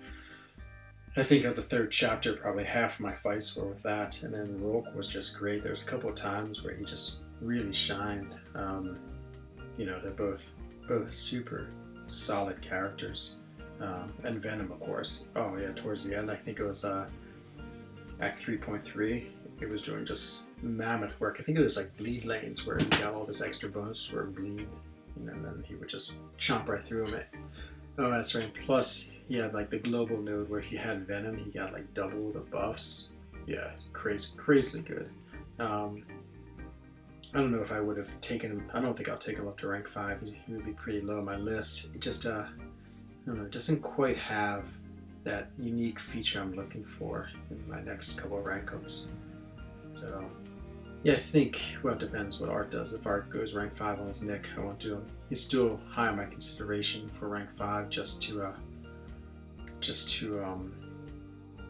of the 3rd chapter, probably half my fights were with that, and then Rourke was just great. There's a couple of times where he just really shined. You know, they're both super solid characters. And Venom, of course. Oh yeah, towards the end, I think it was Act 3.3. It was doing just mammoth work. I think it was like bleed lanes where he got all this extra bonus for bleed, and then he would just chomp right through him. Oh, that's right. Plus, he had like the global node where if you had Venom, he got like double the buffs. Yeah, crazily good. I don't know if I would have taken him. I don't think I'll take him up to rank 5. He would be pretty low on my list. It just, I don't know, it doesn't quite have that unique feature I'm looking for in my next couple of rank ups. So yeah, I think, well, it depends what art does. If art goes rank 5 on his Nick, I won't do him. He's still high on my consideration for rank 5, just to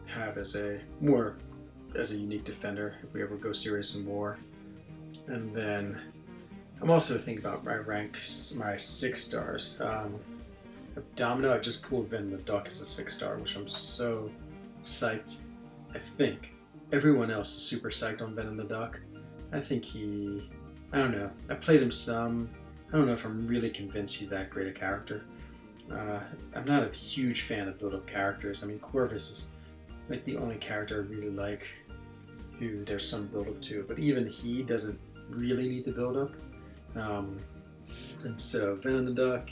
have as a unique defender if we ever go serious in war. And then I'm also thinking about my 6 stars. Domino, I just pulled Venom the Duck as a 6-star, which I'm so psyched. I think everyone else is super psyched on Venom the Duck. I think I don't know. I played him some. I don't know if I'm really convinced he's that great a character. I'm not a huge fan of build-up characters. I mean, Corvus is like the only character I really like who there's some build-up to, but even he doesn't really need the build-up. And so Venom the Duck,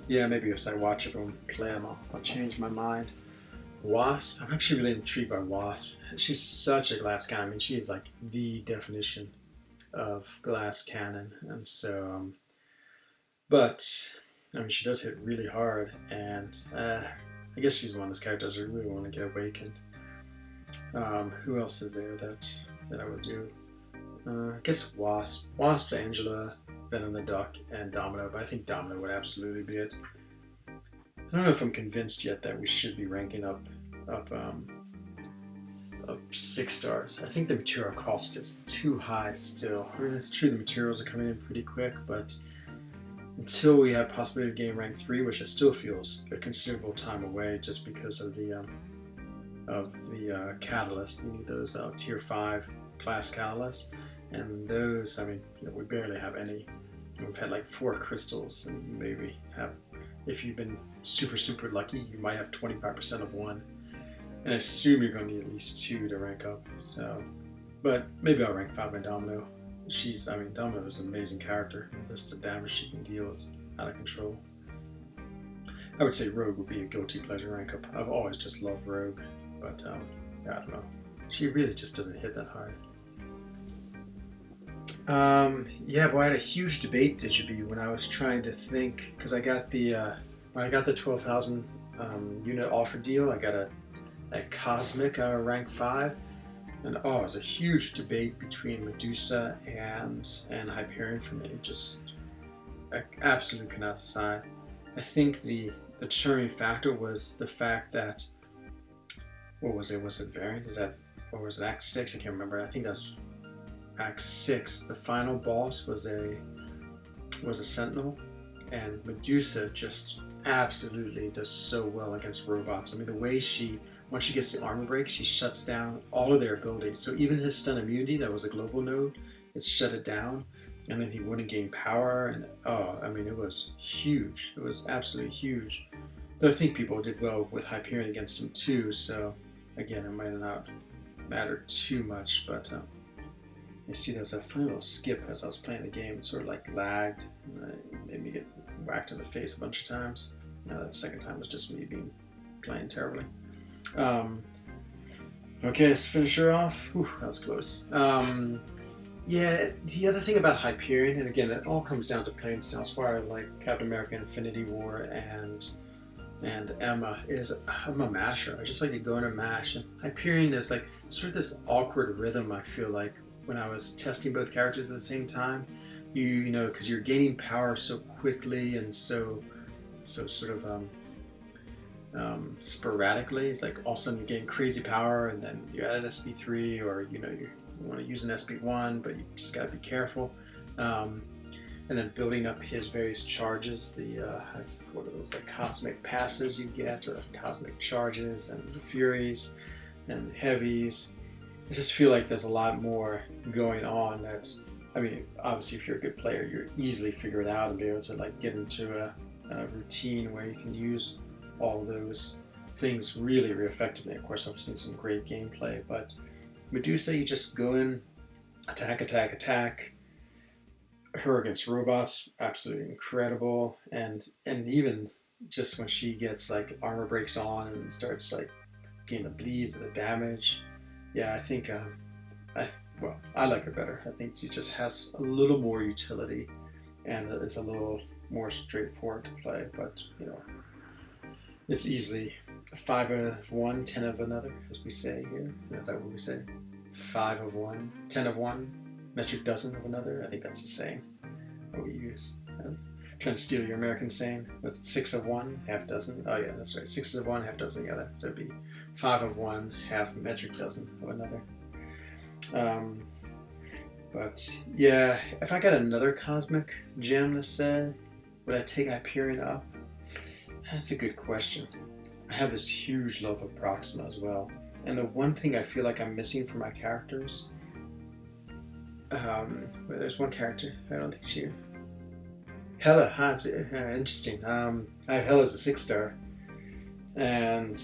yeah, maybe if I watch everyone play him, I'll change my mind. Wasp, I'm actually really intrigued by Wasp. She's such a glass cannon. I mean, she is like the definition of glass cannon. And so, but, I mean, she does hit really hard. And I guess she's one of those characters I really want to get awakened. Who else is there that I would do? I guess Wasp, Angela, Venom the Duck, and Domino. But I think Domino would absolutely be it. I don't know if I'm convinced yet that we should be ranking up 6 stars. I think the material cost is too high still. I mean, it's true the materials are coming in pretty quick, but until we have possibility of getting rank 3, which it still feels a considerable time away just because of the catalysts. You need those tier 5 class catalysts, and those, I mean, we barely have any. We've had like 4 crystals, and you maybe have, if you've been super lucky, you might have 25% of one, and I assume you're going to need at least 2 to rank up. So, but maybe I'll rank 5 by Domino. Domino is an amazing character. Just the damage she can deal is out of control. I would say Rogue would be a guilty pleasure rank up. I've always just loved Rogue, but yeah, I don't know. She really just doesn't hit that hard. Yeah, boy, I had a huge debate Digibee when I was trying to think, because I got when I got the 12,000 unit offer deal, I got a Cosmic rank 5, and it was a huge debate between Medusa and Hyperion for me. Just I absolutely could not decide. I think the determining factor was the fact that, what was it? Was it Variant? Or was it Act 6? I can't remember. I think that's Act 6. The final boss was a Sentinel, and Medusa just absolutely does so well against robots. I mean, the way once she gets the armor break, she shuts down all of their abilities. So even his stun immunity, that was a global node, it shut it down, and then he wouldn't gain power, and I mean, it was huge. It was absolutely huge. Though I think people did well with Hyperion against him too, so again, it might not matter too much, but you see there's a funny little skip as I was playing the game. It sort of like lagged, and it made me get whacked in the face a bunch of times. That second time was just me playing terribly. Okay, let's finish her off. Whew, that was close. Yeah, the other thing about Hyperion, and again, it all comes down to playing style. That's why I like Captain America Infinity War and Emma, is I'm a masher. I just like to go in and mash. And Hyperion is like sort of this awkward rhythm, I feel like, when I was testing both characters at the same time. You know, because you're gaining power so quickly and so sort of sporadically. It's like all of a sudden you're getting crazy power, and then you add an SP3, or you want to use an SP1, but you just gotta be careful. And then building up his various charges, what are those, like cosmic passes you get, or cosmic charges, and the furies and heavies. I just feel like there's a lot more going on. That's, I mean, obviously if you're a good player, you're easily figure it out and be able to like get into a routine where you can use all those things really effectively. Of course, I've seen some great gameplay, but Medusa, you just go in, attack. Her against robots, absolutely incredible, and even just when she gets like armor breaks on and starts like getting the bleeds, the damage. Yeah, I think I like her better. I think she just has a little more utility, and it's a little more straightforward to play. But it's easily 5 of one, 10 of another, as we say here. Is that what we say? 5 of one, 10 of one, metric dozen of another. I think that's the saying that we use. Trying to steal your American saying. Was it 6 of one, half dozen? Oh yeah, that's right. 6 of one, half dozen of the other. So it'd be 5 of one, half metric dozen of another. But yeah, if I got another cosmic gem to say, would I take Hyperion up? That's a good question. I have this huge love of Proxima as well. And the one thing I feel like I'm missing from my characters, there's one character, I don't think she... Hela, it's interesting. I have Hela as a 6-star. And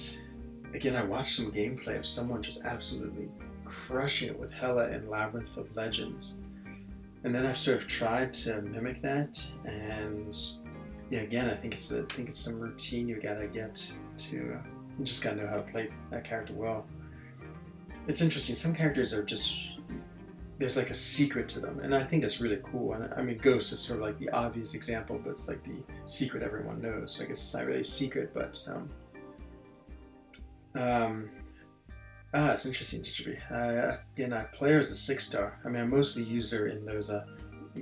again, I watched some gameplay of someone just absolutely crushing it with Hela in Labyrinth of Legends. And then I've sort of tried to mimic that, and yeah, again, I think it's some routine you gotta get to. You just gotta know how to play that character well. It's interesting. Some characters are just, there's like a secret to them, and I think that's really cool. And I mean, Ghost is sort of like the obvious example, but it's like the secret everyone knows. So I guess it's not really a secret, but it's interesting, DGB. Again, I play her as a 6-star. I mean, I mostly use her in those,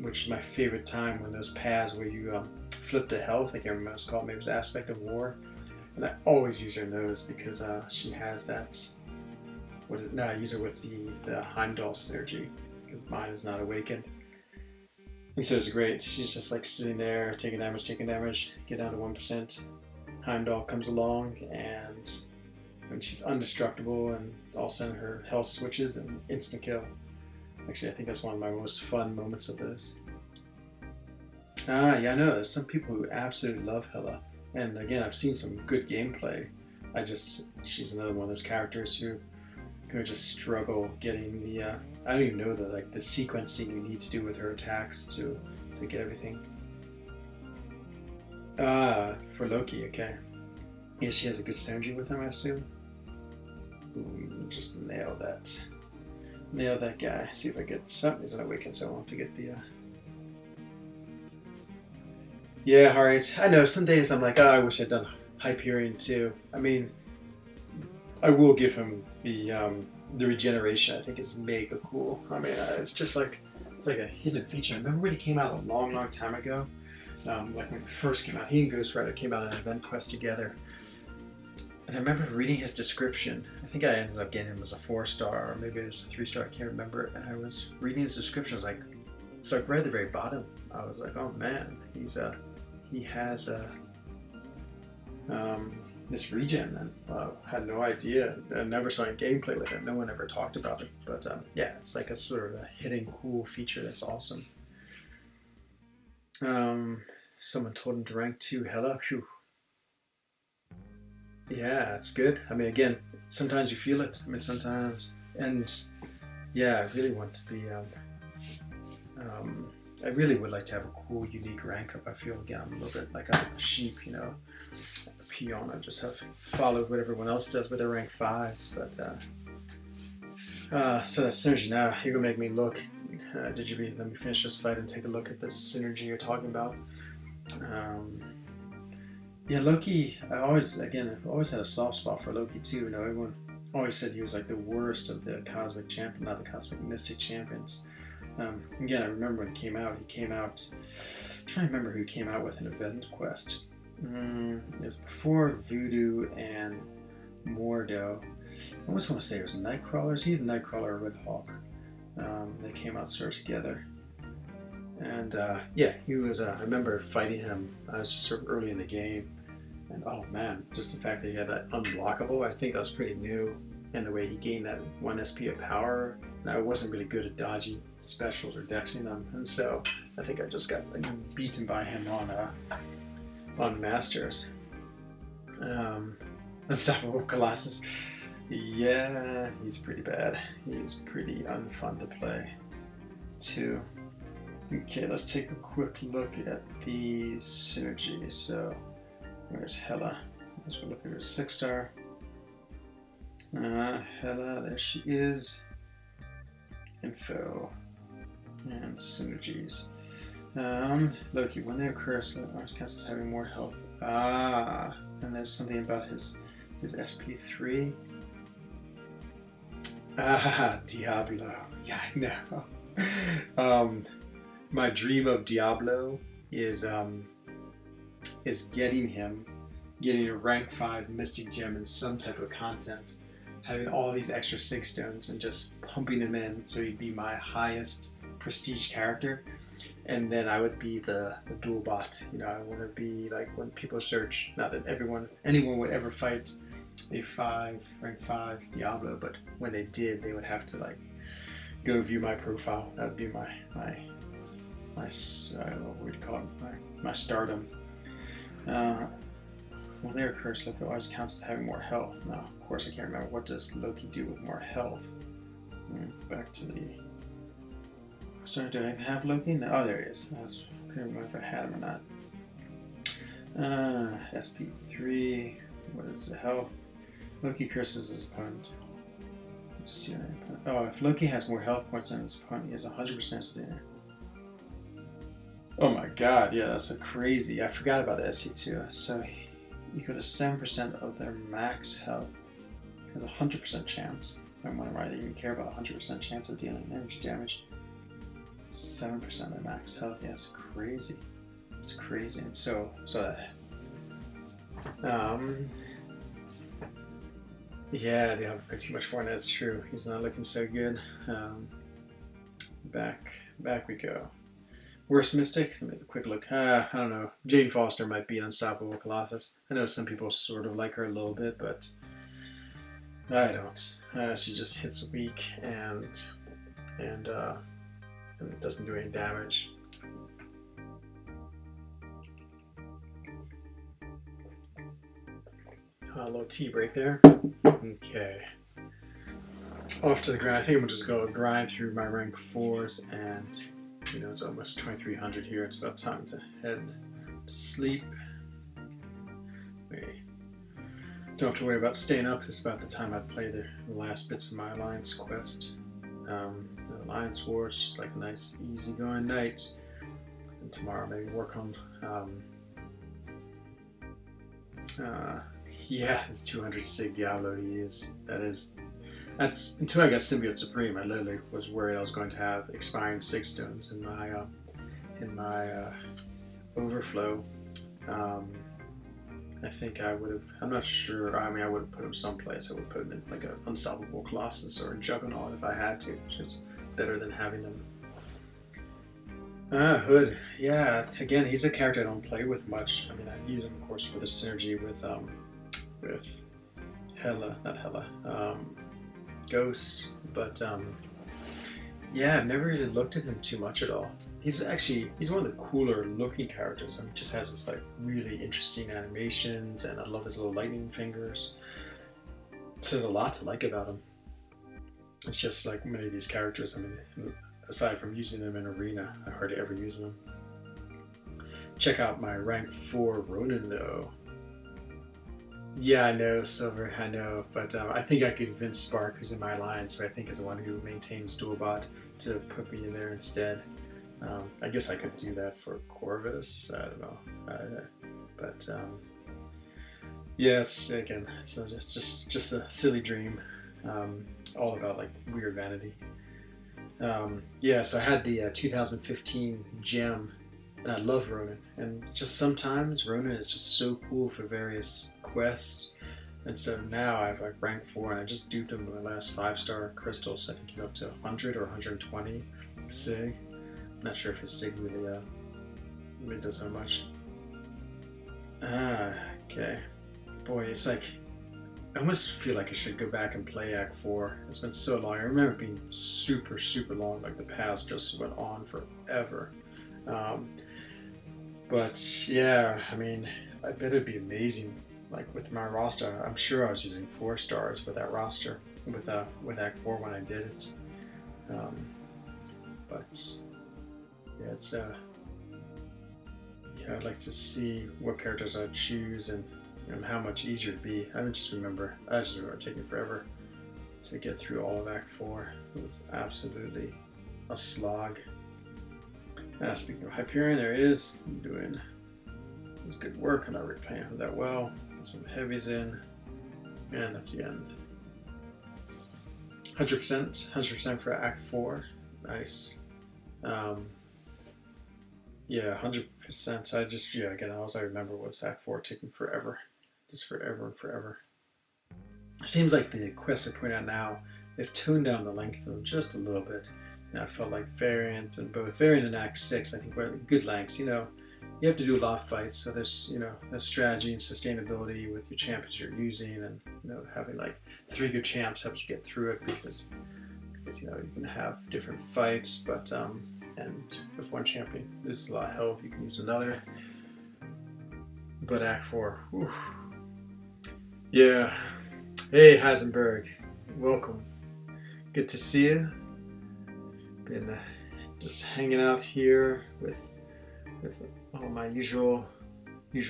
which is my favorite time, when those paths where you flip to health. I can't remember what it's called. Maybe it was Aspect of War. And I always use her in those because she has that. I use her with the Heimdall synergy because mine is not awakened. And so it's great. She's just like sitting there, taking damage, get down to 1%. Heimdall comes along and she's indestructible, and all of a sudden her health switches and instant kill. Actually, I think that's one of my most fun moments of this. Yeah, I know. There's some people who absolutely love Hela. And again, I've seen some good gameplay. She's another one of those characters who just struggle getting the, I don't even know the sequencing you need to do with her attacks to get everything. For Loki, okay. Yeah, she has a good synergy with him, I assume. Ooh, just nail that. Nail that guy. See if I get something. He's not awakened, so I won't have to get the. Yeah, alright. I know, some days I'm like, I wish I'd done Hyperion too. I mean, I will give him the regeneration. I think is mega cool. I mean, it's like a hidden feature. I remember when he came out a long, long time ago. Like when he first came out, he and Ghost Rider came out on an event quest together. And I remember reading his description. I think I ended up getting him as a 4-star, or maybe it was a 3-star, I can't remember. And I was reading his description, I was like, it's like right at the very bottom. I was like, oh man, he has this regen, and had no idea. I never saw any gameplay with it. No one ever talked about it. But yeah, it's like a sort of a hidden cool feature that's awesome. Someone told him to rank 2 Hela. Phew. Yeah, it's good. I mean, again, sometimes you feel it. I mean, sometimes, and yeah, I really want to be. I really would like to have a cool, unique rank up. I feel again, I'm a little bit like a sheep, you know, a peon. I just have followed what everyone else does with their rank 5s. But so that synergy. Now you're gonna make me look. Let me finish this fight and take a look at this synergy you're talking about. Yeah, Loki, I always had a soft spot for Loki too. You know, everyone always said he was like the worst of the cosmic champion, not the cosmic mystic champions. Again, I remember when he came out, I'm trying to remember who he came out with an event quest. It was before Voodoo and Mordo. I always want to say it was Nightcrawler. Is he the Nightcrawler or Red Hawk? They came out sort of together. And yeah, he was, I remember fighting him. I was just sort of early in the game. And oh man, just the fact that he had that unblockable, I think that was pretty new. And the way he gained that 1 SP of power. And I wasn't really good at dodging specials or dexing them. And so I think I just got beaten by him on Masters. Unstoppable Colossus. Yeah, he's pretty bad. He's pretty unfun to play too. Okay, let's take a quick look at the synergy. So, where's Hela? Let's look at her 6-star. Hela, there she is. Info and synergies. Loki, when they occur, so Mars cast is having more health. And there's something about his SP3. Ah, Diablo. Yeah, I know. um, my dream of Diablo is getting a rank 5 Mystic Gem in some type of content, having all these extra 6 stones and just pumping him in so he'd be my highest prestige character. And then I would be the dual bot. You know, I want to be like when people search, not that anyone would ever fight a rank 5 Diablo, but when they did, they would have to like go view my profile. That would be my I don't know what we'd call it, my stardom. Well, their curse Loki always counts as having more health. Now, of course, I can't remember what does Loki do with more health. Back to the. Sorry, do I have Loki? No, oh, there he is. I couldn't remember if I had him or not. SP3. What is the health? Loki curses his opponent. Let's see. Oh, if Loki has more health points than his opponent, he has 100% dinner. Oh my god, yeah, that's a crazy. I forgot about the SC2. So equal to 7% of their max health. Has a 100% chance. I wonder why they even care about 100% chance of dealing energy damage. 7% of their max health. Yeah, it's crazy. It's crazy. And yeah, they have too much for it. That's true. He's not looking so good. Back we go. Worst Mystic? Let me have a quick look. I don't know. Jane Foster might be an unstoppable Colossus. I know some people sort of like her a little bit, but I don't. She just hits weak and it doesn't do any damage. Low T break there. Okay. Off to the grind. I think I'm just going to grind through my rank 4s and. You know, it's almost 2300 here. It's about time to head to sleep. We don't have to worry about staying up. It's about the time I play the last bits of my Alliance quest. The Alliance War is just like a nice, easygoing night. And tomorrow maybe work on. Yeah, this 200 Sig Diablo he is. That's until I got Symbiote Supreme. I literally was worried I was going to have expiring 6 stones in my overflow. I think I would have. I'm not sure. I mean, I would have put him someplace. I would put him in like an unstoppable Colossus or a Juggernaut if I had to, which is better than having them. Hood. Yeah. Again, he's a character I don't play with much. I mean, I use him, of course, for the synergy with Ghost, but yeah, I've never really looked at him too much at all. He's one of the cooler looking characters. I mean, he just has this like really interesting animations, and I love his little lightning fingers. There's a lot to like about him. It's just like many of these characters. I mean, aside from using them in Arena, I hardly ever use them. Check out my rank 4 Ronin though. Yeah, I know, Silver, I know, but I think I could convince Spark, who's in my alliance, who I think is the one who maintains Dualbot, to put me in there instead. I guess I could do that for Corvus, I don't know, but yes, again, so just a silly dream, all about like weird vanity. Yeah, so I had the 2015 gem, and I love Ronin, and just sometimes Ronin is just so cool for various quests, and so now I have like rank 4, and I just duped him with my last 5-star crystal, so I think he's up to 100 or 120 Sig. I'm not sure if his Sig really does so much. Okay. Boy, it's like, I almost feel like I should go back and play Act 4. It's been so long. I remember it being super, super long, like the past just went on forever. But yeah, I mean, I bet it'd be amazing. Like with my roster, I'm sure I was using 4 stars with that roster, with Act 4 when I did it. But yeah, it's yeah, I'd like to see what characters I'd choose and how much easier it'd be. I just remember taking forever to get through all of Act 4. It was absolutely a slog. Speaking of Hyperion, there he is. I'm doing his good work. I'm not really playing him that well. Get some heavies in, and that's the end. 100% for Act 4. Nice. Yeah, 100%. Again, all I remember was Act 4 taking forever. Just forever and forever. It seems like the quests I point out now, they've toned down the length of them just a little bit. I felt like Variant and Act 6, I think were good lengths. You have to do a lot of fights, so there's there's strategy and sustainability with your champions you're using, and having like 3 good champs helps you get through it because you can have different fights, but and if one champion loses a lot of health, you can use another. But Act 4, whew. Yeah. Hey Heisenberg, welcome. Good to see you. Been just hanging out here with all my usual I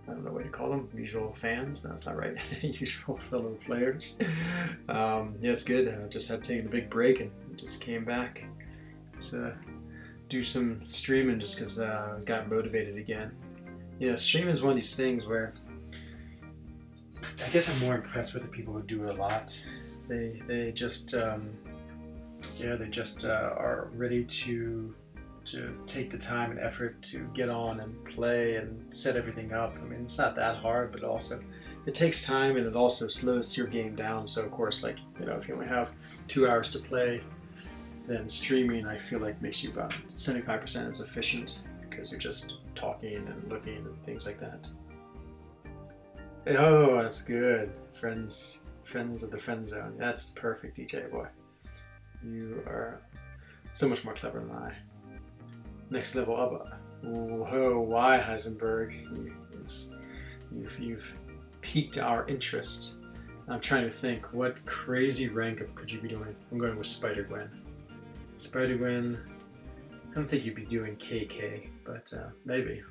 don't know what to call them, usual fans. That's not right. Usual fellow players. Yeah, it's good. I just had taken a big break and just came back to do some streaming just because I got motivated again. Streaming is one of these things where I guess I'm more impressed with the people who do it a lot. They just are ready to take the time and effort to get on and play and set everything up. I mean, it's not that hard, but also it takes time, and it also slows your game down. So of course, if you only have 2 hours to play, then streaming, I feel like, makes you about 75% as efficient because you're just talking and looking and things like that. Oh, that's good. Friends of the frENZOne. That's perfect, DJ boy. You are so much more clever than I. Next level up. Whoa, why Heisenberg? You've piqued our interest. I'm trying to think, what crazy rank up could you be doing? I'm going with Spider-Gwen. Spider-Gwen, I don't think you'd be doing KK, but maybe.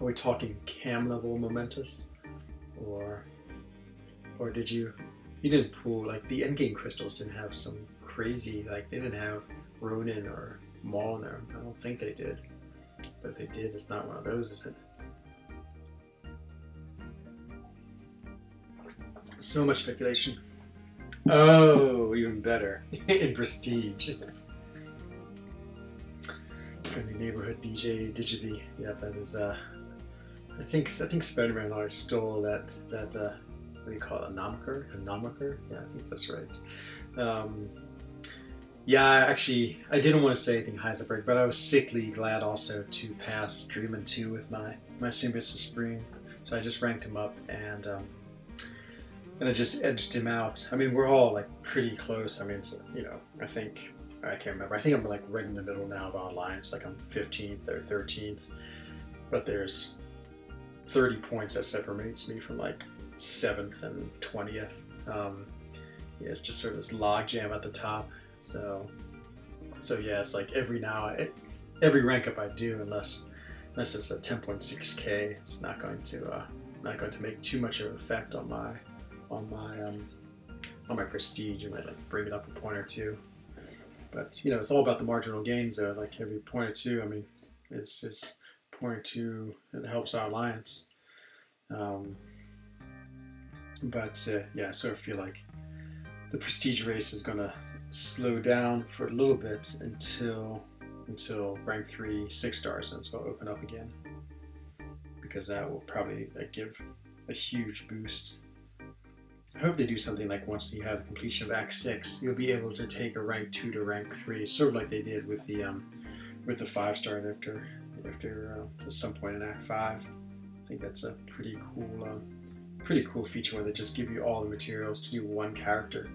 Are we talking cam level momentous? Or did you didn't pull, like, the endgame crystals didn't have some crazy, like, they didn't have Ronin or Maul in there. I don't think they did. But if they did, it's not one of those, is it? So much speculation. Oh, even better. In Prestige. Friendly neighborhood DJ Digibee. Yeah, that is I think Spider-Man always stole that what do you call it, a nomiker? Yeah, I think that's right. Yeah, actually, I didn't want to say anything Heisenberg, but I was sickly glad also to pass Dreamin' 2 with my Symbiotes of Spring. So I just ranked him up, and I just edged him out. I mean, we're all like pretty close. I mean, it's, I can't remember. I think I'm like right in the middle now of online. It's like I'm 15th or 13th, but there's 30 points that separates me from like 7th and 20th. Yeah, it's just sort of this log jam at the top. So yeah, it's like every rank up I do, unless it's a 10.6k, it's not going to make too much of an effect on my prestige. It might like bring it up a point or two, but it's all about the marginal gains though. Like every point or two, I mean, it's point or two that helps our alliance. But yeah, I sort of feel like the prestige race is going to slow down for a little bit until rank 3 6 stars, and it's going to open up again, because that will probably give a huge boost. I hope they do something like once you have the completion of Act 6, you'll be able to take a rank 2 to rank 3, sort of like they did with the 5 stars after at some point in Act 5. I think that's a pretty cool feature where they just give you all the materials to do one character,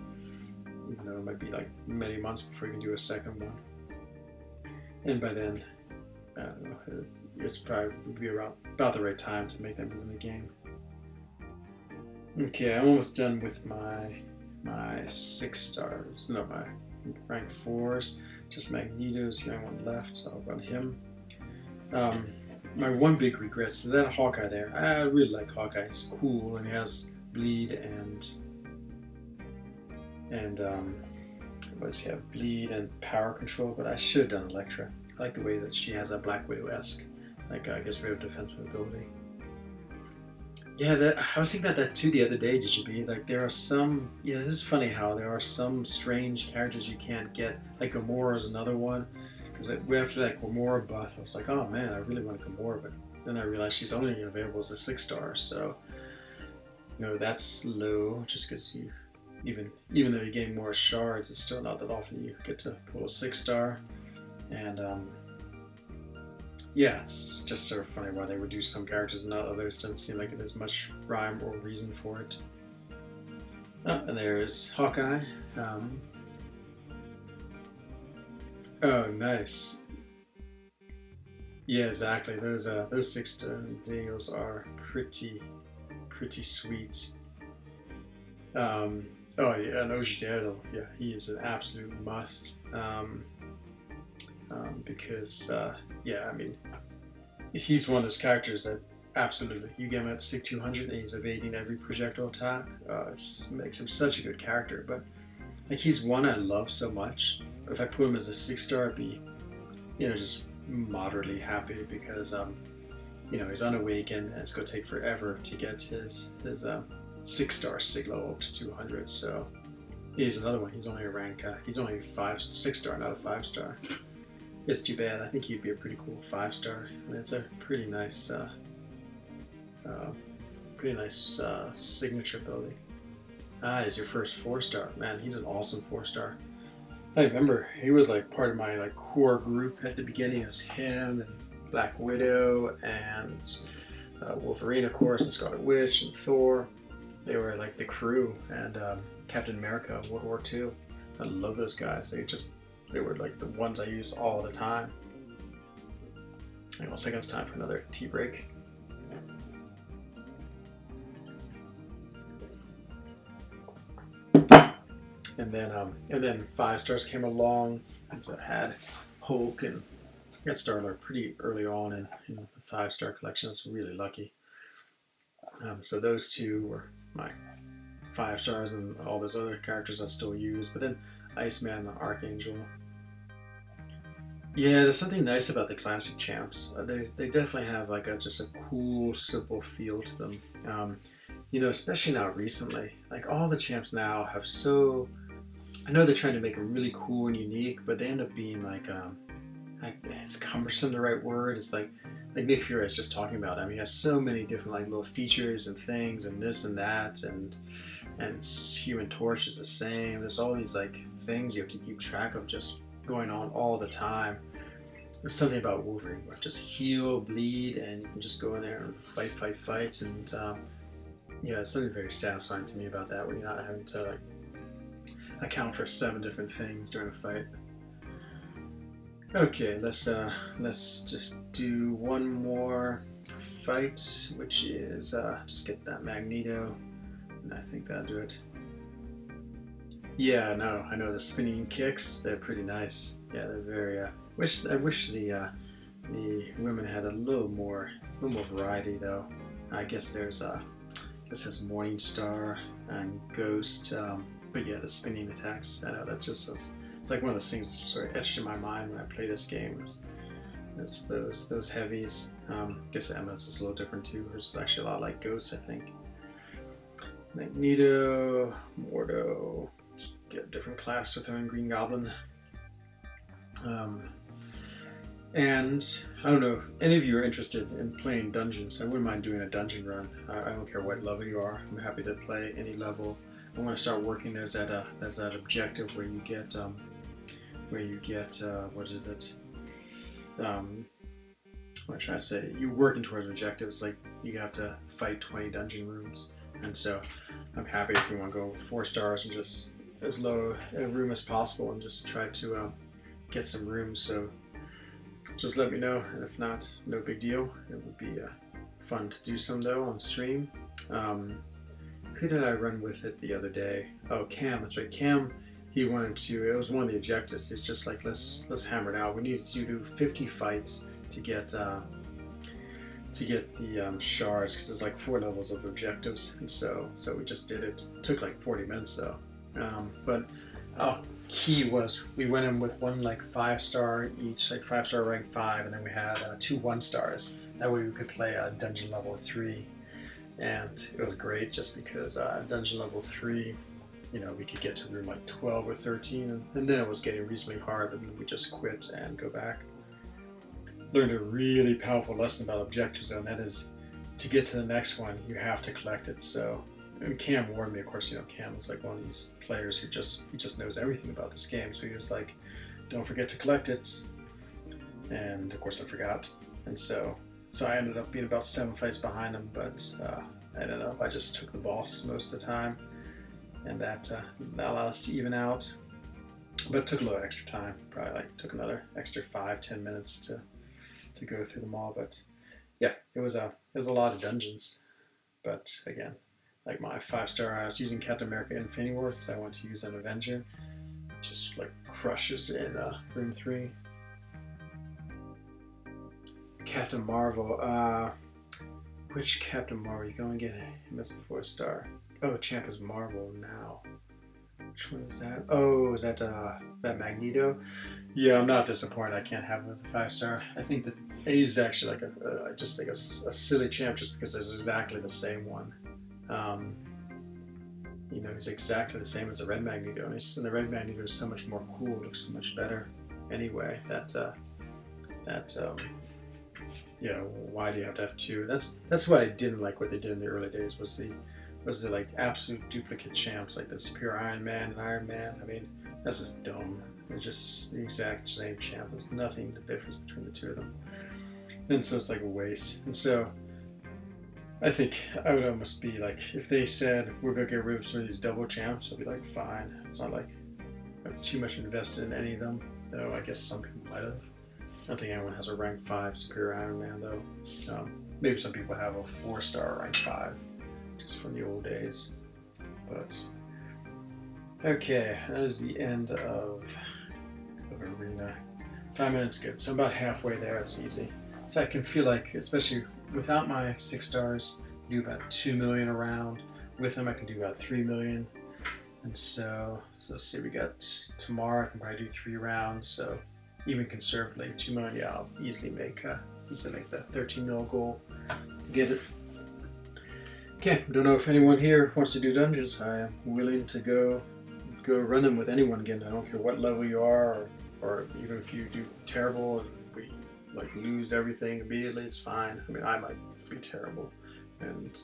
even though it might be like many months before you can do a second one. And by then, I don't know, it's probably would be about the right time to make that move in the game. Okay, I'm almost done with my 6 stars. No, my rank 4s. Just Magneto's the only one left, so I'll run him. My one big regret is that Hawkeye there. I really like Hawkeye. It's cool, and he has bleed and what does he have? Bleed and power control. But I should have done Elektra. I like the way that she has a Black Widow-esque, like I guess, rid of defensive ability. Yeah, I was thinking about that too the other day, DJB. Like, there are some. Yeah, this is funny how there are some strange characters you can't get. Like, Gamora is another one. Because after that Gamora buff, I was like, oh man, I really want Gamora. But then I realized she's only available as a 6-star. So, that's low just because even though you're getting more shards, it's still not that often you get to pull a 6-star. And, yeah, it's just sort of funny why they would do some characters and not others. Doesn't seem like there's much rhyme or reason for it. Oh, and there's Hawkeye. Oh, nice. Yeah, exactly. Those 6-star deals are pretty sweet. Oh yeah, and OG Daredevil. Yeah, he is an absolute must. Because yeah, I mean, he's one of those characters that absolutely you get him at SIG 200 and he's evading every projectile attack. It makes him such a good character. But like, he's one I love so much. But if I put him as a 6-star, I'd be, just moderately happy because he's unawakened and it's gonna take forever to get his 6-star SIG level up to 200. So he's another one. He's only a rank. He's only 6-star, not a 5-star. It's too bad. I think he'd be a pretty cool 5-star. I mean, it's a pretty nice signature ability. He's your first 4-star. Man, he's an awesome 4-star. I remember he was like part of my core group at the beginning. It was him and Black Widow and Wolverine, of course, and Scarlet Witch and Thor. They were like the crew, and Captain America, World War II. I love those guys. They were like the ones I use all the time. Hang on a second, it's time for another tea break. And then 5-stars came along, and so I had Hulk and got started pretty early on in the 5-star collection. I was really lucky. So those two were my 5-stars, and all those other characters I still use. But then Iceman and Archangel. Yeah, there's something nice about the classic champs. They definitely have just a cool, simple feel to them. Especially now recently, like all the champs now have so. I know they're trying to make them really cool and unique, but they end up being it's cumbersome, the right word. It's like Nick Fury is just talking about. I mean, he has so many different little features and things and this and that, and Human Torch is the same. There's all these things you have to keep track of just going on all the time. There's something about Wolverine where just heal, bleed, and you can just go in there and fight, and it's something very satisfying to me about that, where you're not having to account for 7 different things during a fight. Okay, let's just do one more fight, which is just get that Magneto, and I think that'll do it. Yeah, no, I know the spinning kicks, they're pretty nice. Yeah, they're very. I wish the women had a little more variety though. I guess there's Morning Star and Ghost, but yeah, the spinning attacks. I know that just was. It's like one of those things that's sort of etched in my mind when I play this game. It's those heavies. I guess Emma's is a little different too. Hers is actually a lot like Ghost, I think. Magneto, Mordo. Just get a different class with her and Green Goblin. And I don't know if any of you are interested in playing dungeons. I wouldn't mind doing a dungeon run. I don't care what level you are. I'm happy to play any level. I want to start working. There's that objective where you get what is it? What am I trying to say? You're working towards objectives. Like you have to fight 20 dungeon rooms, and so I'm happy if you want to go 4 stars and just as low a room as possible and just try to get some rooms. So just let me know, and if not, no big deal. It would be fun to do some though on stream. Who did I run with it the other day? Oh, Cam. That's right, Cam. He wanted to. It was one of the objectives. It's just like let's hammer it out. We needed to do 50 fights to get the shards, because there's 4 levels of objectives, and so we just did it. It took 40 minutes though. But key was we went in with one 5-star each, 5-star rank 5, and then we had 2 1-stars. That way we could play a dungeon level 3. and it was great just because dungeon level 3, you know, we could get to room like 12 or 13, and then it was getting reasonably hard, and then we just quit and go back. Learned a really powerful lesson about objectives, though, and that is to get to the next one, you have to collect it. So, and Cam warned me, of course, you know, Cam was like one of these players who just knows everything about this game, so he was like, don't forget to collect it. And of course I forgot, and so I ended up being about 7 fights behind him, but I don't know, I just took the boss most of the time, and that allowed us to even out, but it took a little extra time, probably like took another extra 5-10 minutes to go through them all. But yeah, it was a lot of dungeons, but again, like my 5-star, I was using Captain America Infinity War because I want to use an Avenger, just like crushes in room 3. Captain Marvel, which Captain Marvel? You go and get him as a 4-star. Oh, Champ is Marvel now. Which one is that? Oh, is that Magneto? Yeah, I'm not disappointed. I can't have him as a 5-star. I think that he's actually like I just think a silly champ just because there's exactly the same one. You know, he's exactly the same as the Red Magneto, and the Red Magneto is so much more cool. Looks so much better. Anyway, yeah, why do you have to have 2? That's what I didn't like. What they did in the early days was the like absolute duplicate champs, like the Superior Iron Man and Iron Man. I mean, that's just dumb. They're just the exact same champ. There's nothing the difference between the 2 of them, and so it's like a waste. And so I think I would almost be like, if they said we're gonna get rid of some of these double champs, I'd be like, fine. It's not like I'm too much invested in any of them, though. I guess some people might have. I don't think anyone has a rank 5 Superior Iron Man, though. Maybe some people have a 4-star rank 5, just from the old days. But okay, that is the end of Arena. 5 minutes good, so I'm about halfway there. It's easy. So I can feel like, especially without my 6 stars, I do about 2 million a round. With them, I can do about 3 million. And so let's see, we got tomorrow. I can probably do 3 rounds. So even conservatively, 2 million. Yeah, I'll easily make the 13 mil goal. Get it. Okay, don't know if anyone here wants to do dungeons. I am willing to go run them with anyone again. I don't care what level you are, or even if you do terrible and we like lose everything immediately, it's fine. I mean, I might be terrible and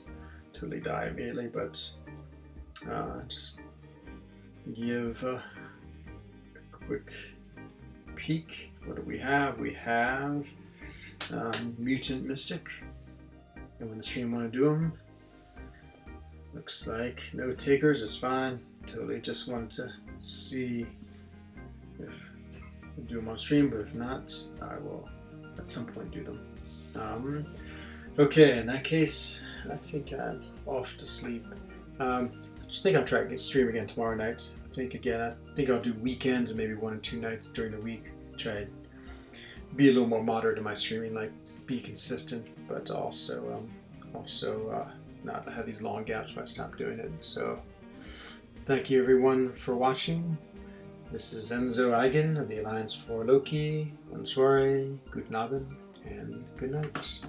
totally die immediately, but just give a quick peek. What do we have? We have Mutant Mystic. And when the stream want to do them, looks like no takers is fine. Totally just want to see if I do them on stream, but if not, I will at some point do them. Okay, in that case, I think I'm off to sleep. Just think I'll try to stream again tomorrow night. I think I'll do weekends and maybe 1 or 2 nights during the week. Try and be a little more moderate in my streaming, like be consistent, but also not have these long gaps when I stop doing it. So thank you everyone for watching. This is Enzo Eigen of the Alliance for Loki. Bonsoir, good Abend, and good night.